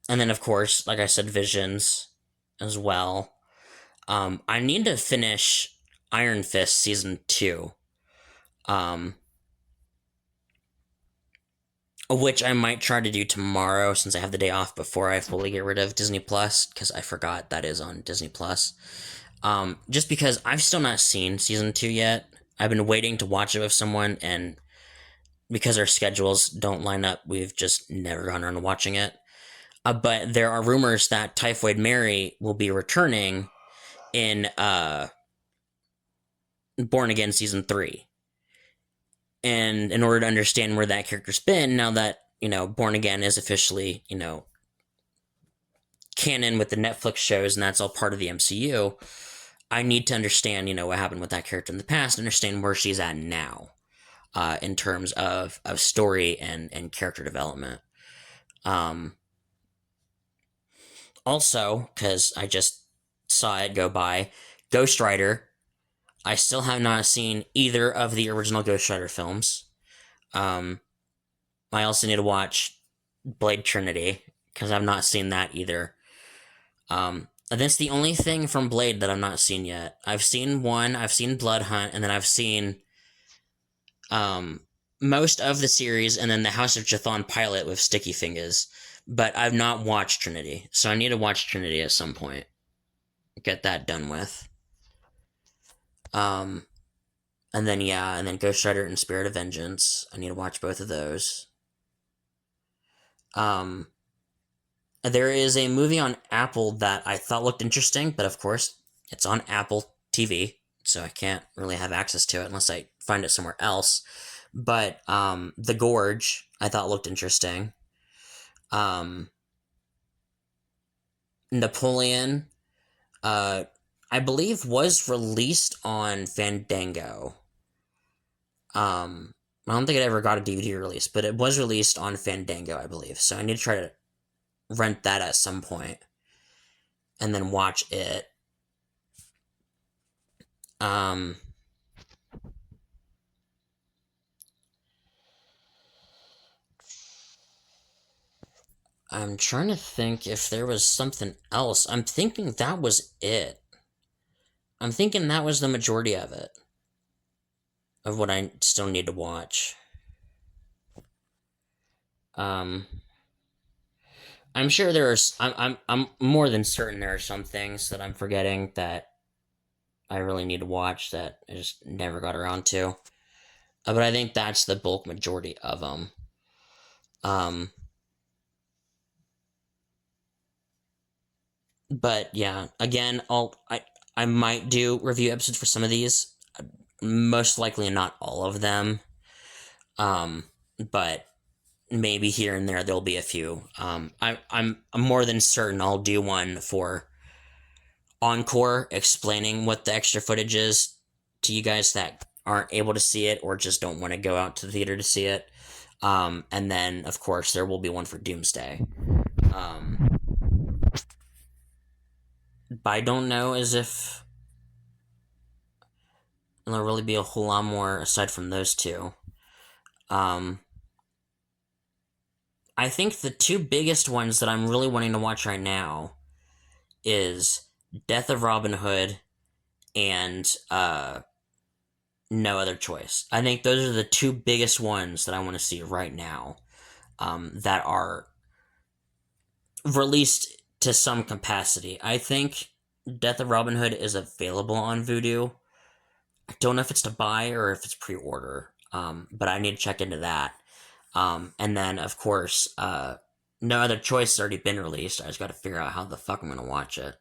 and then, of course, like I said, Visions as well. I need to finish Iron Fist season 2. Um, which I might try to do tomorrow since I have the day off before I fully get rid of Disney Plus, because I forgot that is on Disney Plus. Just because I've still not seen season 2 yet. I've been waiting to watch it with someone, and because our schedules don't line up, we've just never gone around to watching it. But there are rumors that Typhoid Mary will be returning in Born Again season 3. And in order to understand where that character's been, now that, Born Again is officially, canon with the Netflix shows and that's all part of the MCU, I need to understand, what happened with that character in the past, understand where she's at now, in terms of story and character development. Also, because I just saw it go by, Ghost Rider. I still have not seen either of the original Ghost Rider films. Um, I also need to watch Blade Trinity because I've not seen that either. And that's the only thing from Blade that I've not seen yet. I've seen one, I've seen Blood Hunt, and then I've seen um, most of the series, and then the House of Chthon pilot with Sticky Fingers. But I've not watched Trinity, so I need to watch Trinity at some point. Get that done with. Um, and then Ghost Rider and Spirit of Vengeance. I need to watch both of those. Um, there is a movie on Apple that I thought looked interesting, but of course, it's on Apple TV, so I can't really have access to it unless I find it somewhere else. But The Gorge, I thought looked interesting. Um, Napoleon, I believe was released on Fandango. I don't think it ever got a DVD release, but it was released on Fandango, I believe. So I need to try to rent that at some point and then watch it. Um, I'm trying to think if there was something else. I'm thinking that was it. I'm thinking that was the majority of it, of what I still need to watch. Um, I'm sure there's. I'm more than certain there are some things that I'm forgetting that I really need to watch that I just never got around to. But I think that's the bulk majority of them. Um, but yeah, again, I might do review episodes for some of these. Most likely not all of them. But maybe here and there there'll be a few. I'm more than certain I'll do one for Encore explaining what the extra footage is to you guys that aren't able to see it or just don't want to go out to the theater to see it. And then, of course, there will be one for Doomsday. Um, but I don't know as if there'll really be a whole lot more aside from those two. Um, I think the two biggest ones that I'm really wanting to watch right now is Death of Robin Hood and No Other Choice. I think those are the two biggest ones that I want to see right now, that are released to some capacity. I think Death of Robin Hood is available on Vudu. I don't know if it's to buy or if it's pre-order, but I need to check into that. And then, of course, No Other Choice has already been released. I just got to figure out how the fuck I'm gonna watch it.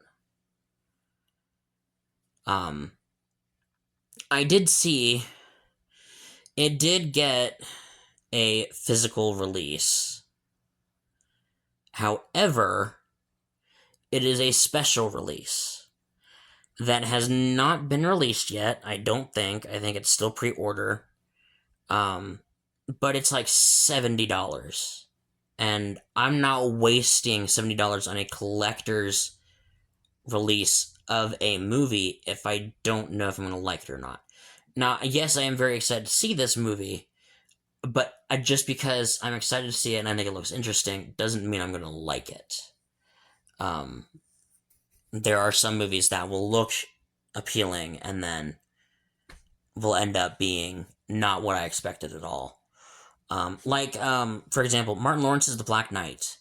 Um, I did see it did get a physical release. However, it is a special release that has not been released yet. I don't think. I think it's still pre-order. Um, but it's like $70, and I'm not wasting $70 on a collector's release of a movie if I don't know if I'm gonna like it or not. Now, yes, I am very excited to see this movie, but just because I'm excited to see it and I think it looks interesting doesn't mean I'm gonna like it. Um, there are some movies that will look appealing and then will end up being not what I expected at all. For example, Martin Lawrence's The Black Knight.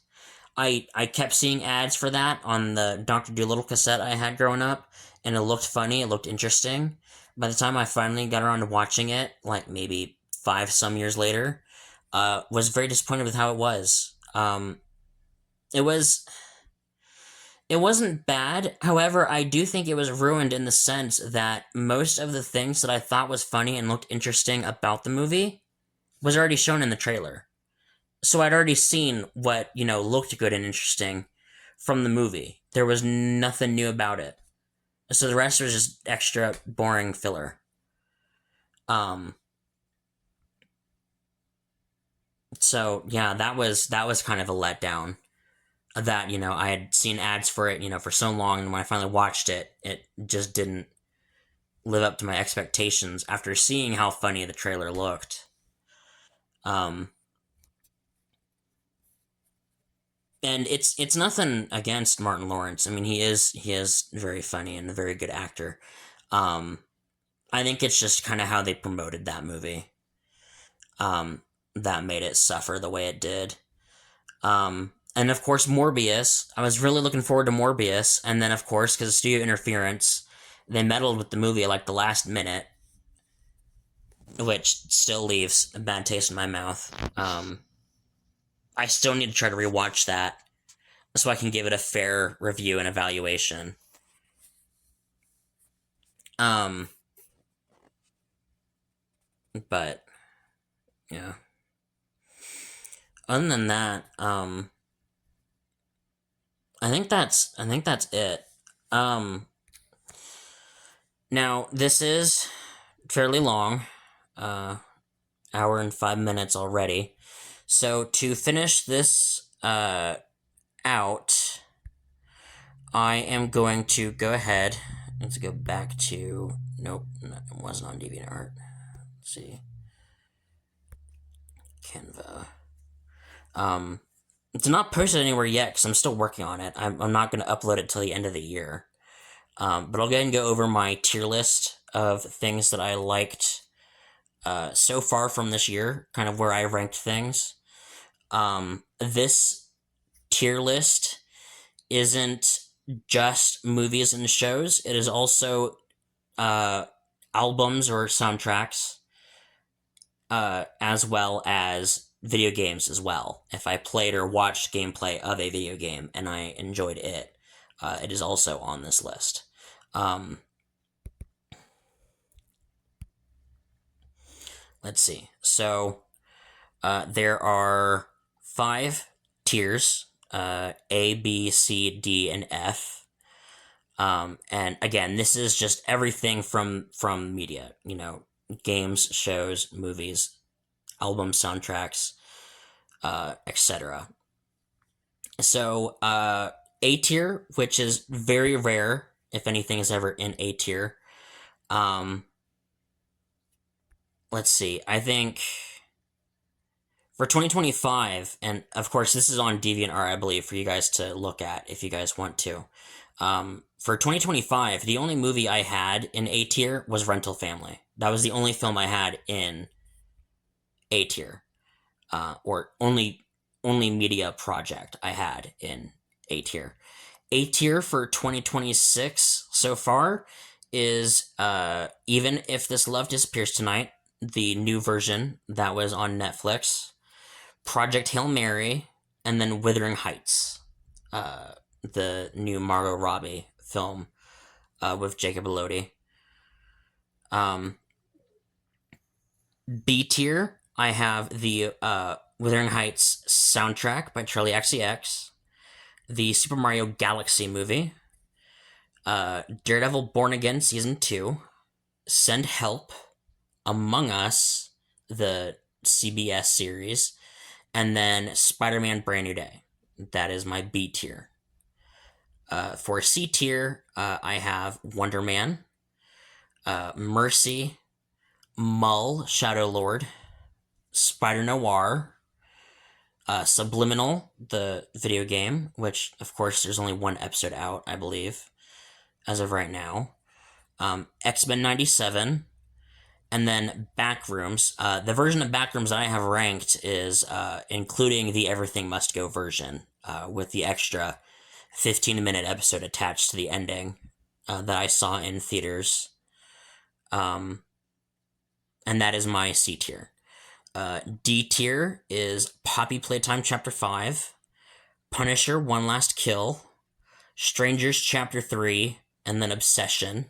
I kept seeing ads for that on the Dr. Dolittle cassette I had growing up, and it looked funny, it looked interesting. By the time I finally got around to watching it, like maybe 5 some years later, was very disappointed with how it was. It was it wasn't bad. However, I do think it was ruined in the sense that most of the things that I thought was funny and looked interesting about the movie was already shown in the trailer. So I'd already seen what, looked good and interesting from the movie. There was nothing new about it. So the rest was just extra boring filler. Um so yeah, that was kind of a letdown. That, I had seen ads for it, for so long, and when I finally watched it, it just didn't live up to my expectations after seeing how funny the trailer looked. Um and it's nothing against Martin Lawrence. I mean, he is very funny and a very good actor. Um, I think it's just kind of how they promoted that movie, um, that made it suffer the way it did. And of course, Morbius. I was really looking forward to Morbius, and then of course, because of studio interference, they meddled with the movie at like the last minute, which still leaves a bad taste in my mouth. I still need to try to rewatch that so I can give it a fair review and evaluation. Um, but yeah. Other than that, I think that's it. Um, Now this is fairly long, uh, hour and 5 minutes already. So to finish this out, I am going to go ahead. Let's go back to Nope, no, it wasn't on DeviantArt. Let's see. Canva. It's not posted anywhere yet because I'm still working on it. I'm not going to upload it till the end of the year. But I'll go ahead and go over my tier list of things that I liked so far from this year, kind of where I ranked things. This tier list isn't just movies and shows, it is also albums or soundtracks, as well as video games as well. If I played or watched gameplay of a video game and I enjoyed it, it is also on this list. Let's see. So there are 5 tiers: A, B, C, D, and F. And again, this is just everything from media. Games, shows, movies, albums, soundtracks, etc. So A tier, which is very rare, if anything is ever in A tier. Let's see. I think for 2025, and of course this is on DeviantArt, I believe, for you guys to look at if you guys want to. For 2025, the only movie I had in A tier was Rental Family. That was the only film I had in A tier, or only media project I had in A tier. A tier for 2026 so far is Even If This Love Disappears Tonight, the new version that was on Netflix, Project Hail Mary, and then Wuthering Heights, the new Margot Robbie film with Jacob Elordi. B tier, I have the Wuthering Heights soundtrack by Charli XCX, the Super Mario Galaxy movie, Daredevil Born Again Season 2, Send Help, Among Us, the CBS series, and then Spider-Man Brand New Day. That is my B tier. For C tier, I have Wonder Man, Mercy, Mull, Shadow Lord, Spider Noir, Subliminal, the video game, which, of course, there's only 1 episode out, I believe, as of right now, X-Men 97, and then Backrooms. The version of Backrooms that I have ranked is including the Everything Must Go version, with the extra 15-minute episode attached to the ending that I saw in theaters. And that is my C tier. D tier is Poppy Playtime Chapter 5, Punisher One Last Kill, Strangers Chapter 3, and then Obsession.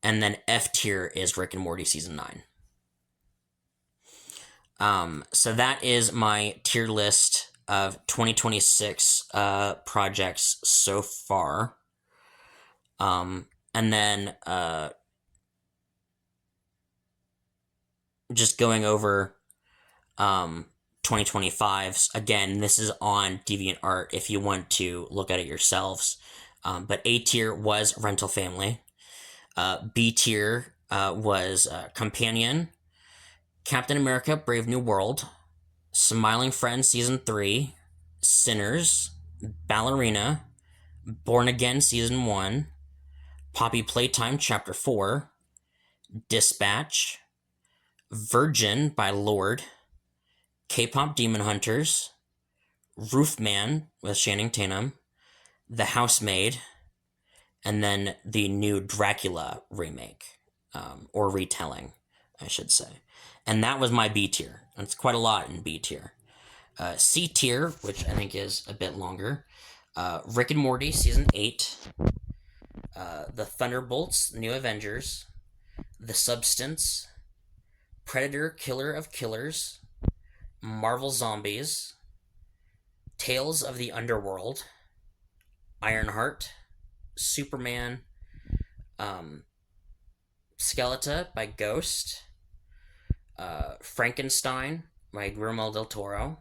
And then F tier is Rick and Morty Season 9. So that is my tier list of 2026 projects so far. And then just going over 2025's. Again, this is on DeviantArt if you want to look at it yourselves. But A tier was Rental Family. B tier was Companion, Captain America Brave New World, Smiling Friends Season 3, Sinners, Ballerina, Born Again Season 1, Poppy Playtime Chapter 4, Dispatch, Virgin by Lorde, K-Pop Demon Hunters, Roofman with Channing Tatum, The Housemaid, and then the new Dracula remake, or retelling, I should say. And that was my B tier. That's quite a lot in B tier. C tier, which I think is a bit longer, Rick and Morty Season 8, The Thunderbolts, New Avengers, The Substance, Predator, Killer of Killers, Marvel Zombies, Tales of the Underworld, Ironheart, Superman, Skeletor by Ghost, Frankenstein by Guillermo del Toro,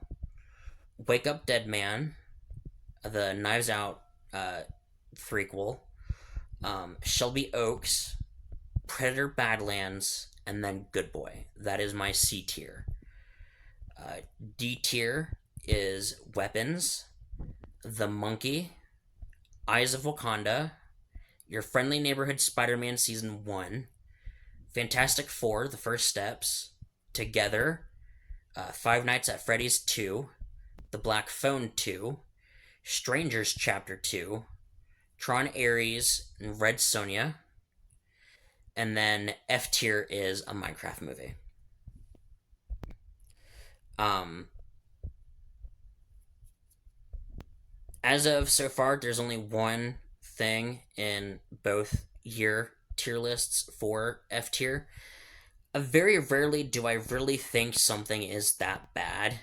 Wake Up Dead Man, the Knives Out threequel, Shelby Oaks, Predator Badlands, and then Good Boy. That is my C tier. D tier is Weapons, The Monkey, Eyes of Wakanda, Your Friendly Neighborhood Spider Man Season 1, Fantastic Four, The First Steps, Together, Five Nights at Freddy's 2, The Black Phone 2, Strangers Chapter 2, Tron Ares, and Red Sonja. And then F tier is a Minecraft movie. Um, as of so far, there's only one thing in both year tier lists for F tier. Very rarely do I really think something is that bad.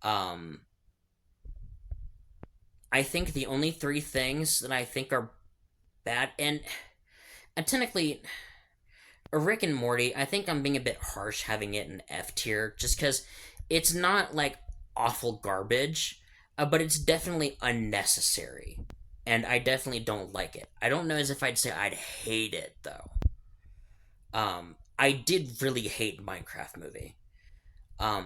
Um, I think the only three things that I think are bad, and technically, Rick and Morty, I think I'm being a bit harsh having it in F tier, just because it's not like awful garbage, but it's definitely unnecessary, and I definitely don't like it. I don't know as if I'd say I'd hate it though. I did really hate Minecraft movie.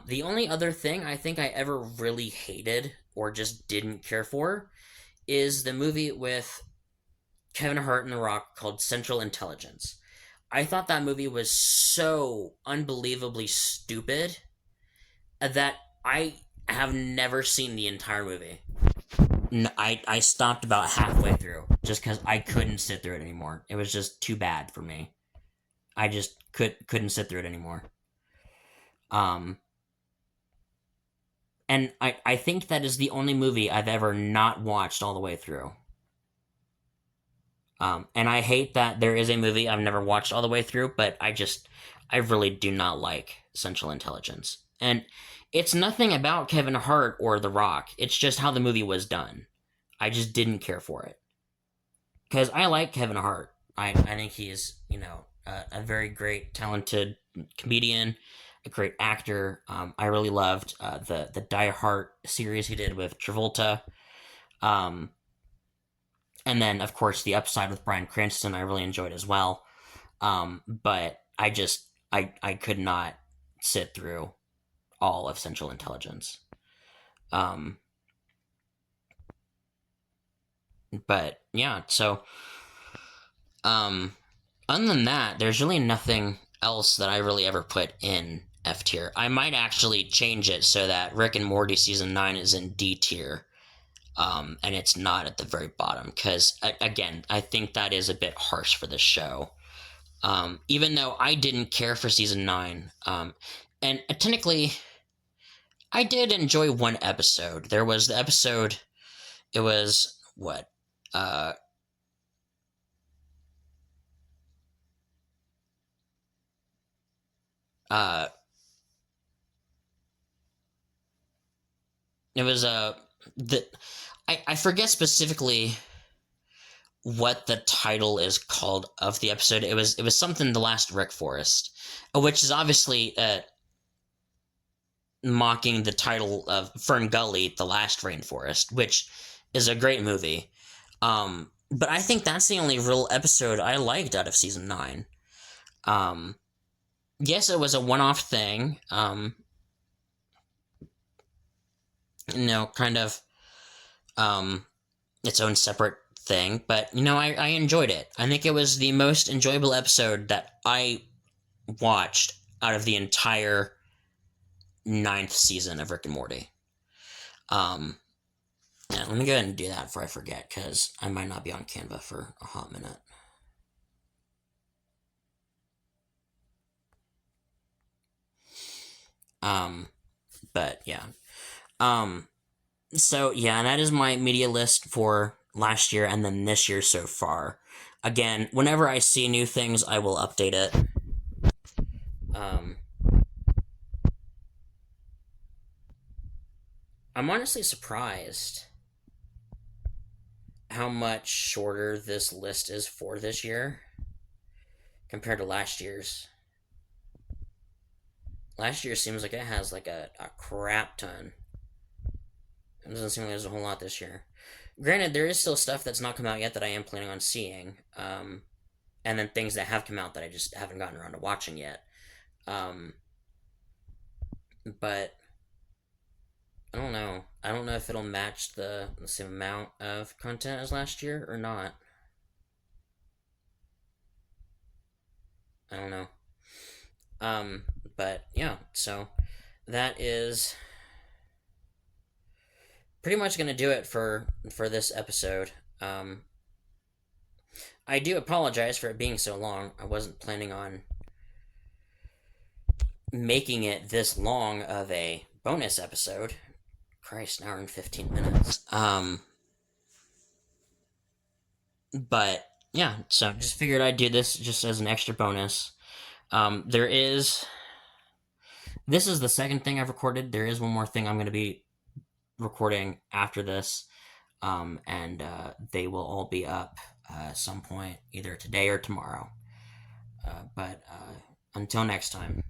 The only other thing I think I ever really hated or just didn't care for is the movie with Kevin Hart and The Rock called Central Intelligence. I thought that movie was so unbelievably stupid that I have never seen the entire movie. I stopped about halfway through just because I couldn't sit through it anymore. It was just too bad for me. I just couldn't sit through it anymore. Um, and I think that is the only movie I've ever not watched all the way through. And I hate that there is a movie I've never watched all the way through, but I really do not like Central Intelligence. And it's nothing about Kevin Hart or The Rock. It's just how the movie was done. I just didn't care for it. Because I like Kevin Hart. I think he's, a very great, talented comedian, a great actor. I really loved the Die Hard series he did with Travolta. Um, and then, of course, The Upside with Bryan Cranston I really enjoyed as well. But I could not sit through all of Central Intelligence. Um, but yeah, so um, other than that, there's really nothing else that I really ever put in F tier. I might actually change it so that Rick and Morty season 9 is in D tier. And it's not at the very bottom because again, I think that is a bit harsh for this show. Even though I didn't care for season 9, and technically, I did enjoy one episode. There was the episode. It was what? Uh, uh, it was the I forget specifically what the title is called of the episode. It was something The Last Rick Forest, which is obviously mocking the title of Fern Gully, The Last Rainforest, which is a great movie. But I think that's the only real episode I liked out of season 9. Um, yes, it was a one-off thing. Kind of um, its own separate thing, but I enjoyed it. I think it was the most enjoyable episode that I watched out of the entire ninth season of Rick and Morty. Yeah, let me go ahead and do that before I forget, because I might not be on Canva for a hot minute. But yeah. So yeah, that is my media list for last year and then this year so far. Again, whenever I see new things, I will update it. Um, I'm honestly surprised how much shorter this list is for this year compared to last year's. Last year seems like it has like a crap ton. It doesn't seem like there's a whole lot this year. Granted, there is still stuff that's not come out yet that I am planning on seeing. and then things that have come out that I just haven't gotten around to watching yet. Um, but I don't know. I don't know if it'll match the same amount of content as last year or not. I don't know. Um, but yeah, so that is pretty much gonna do it for this episode. Um, I do apologize for it being so long. I wasn't planning on making it this long of a bonus episode. Christ, an hour and 15 minutes. But yeah, so just figured I'd do this just as an extra bonus. There is. This is the second thing I've recorded. There is one more thing I'm going to be recording after this, and they will all be up some point, either today or tomorrow. But until next time.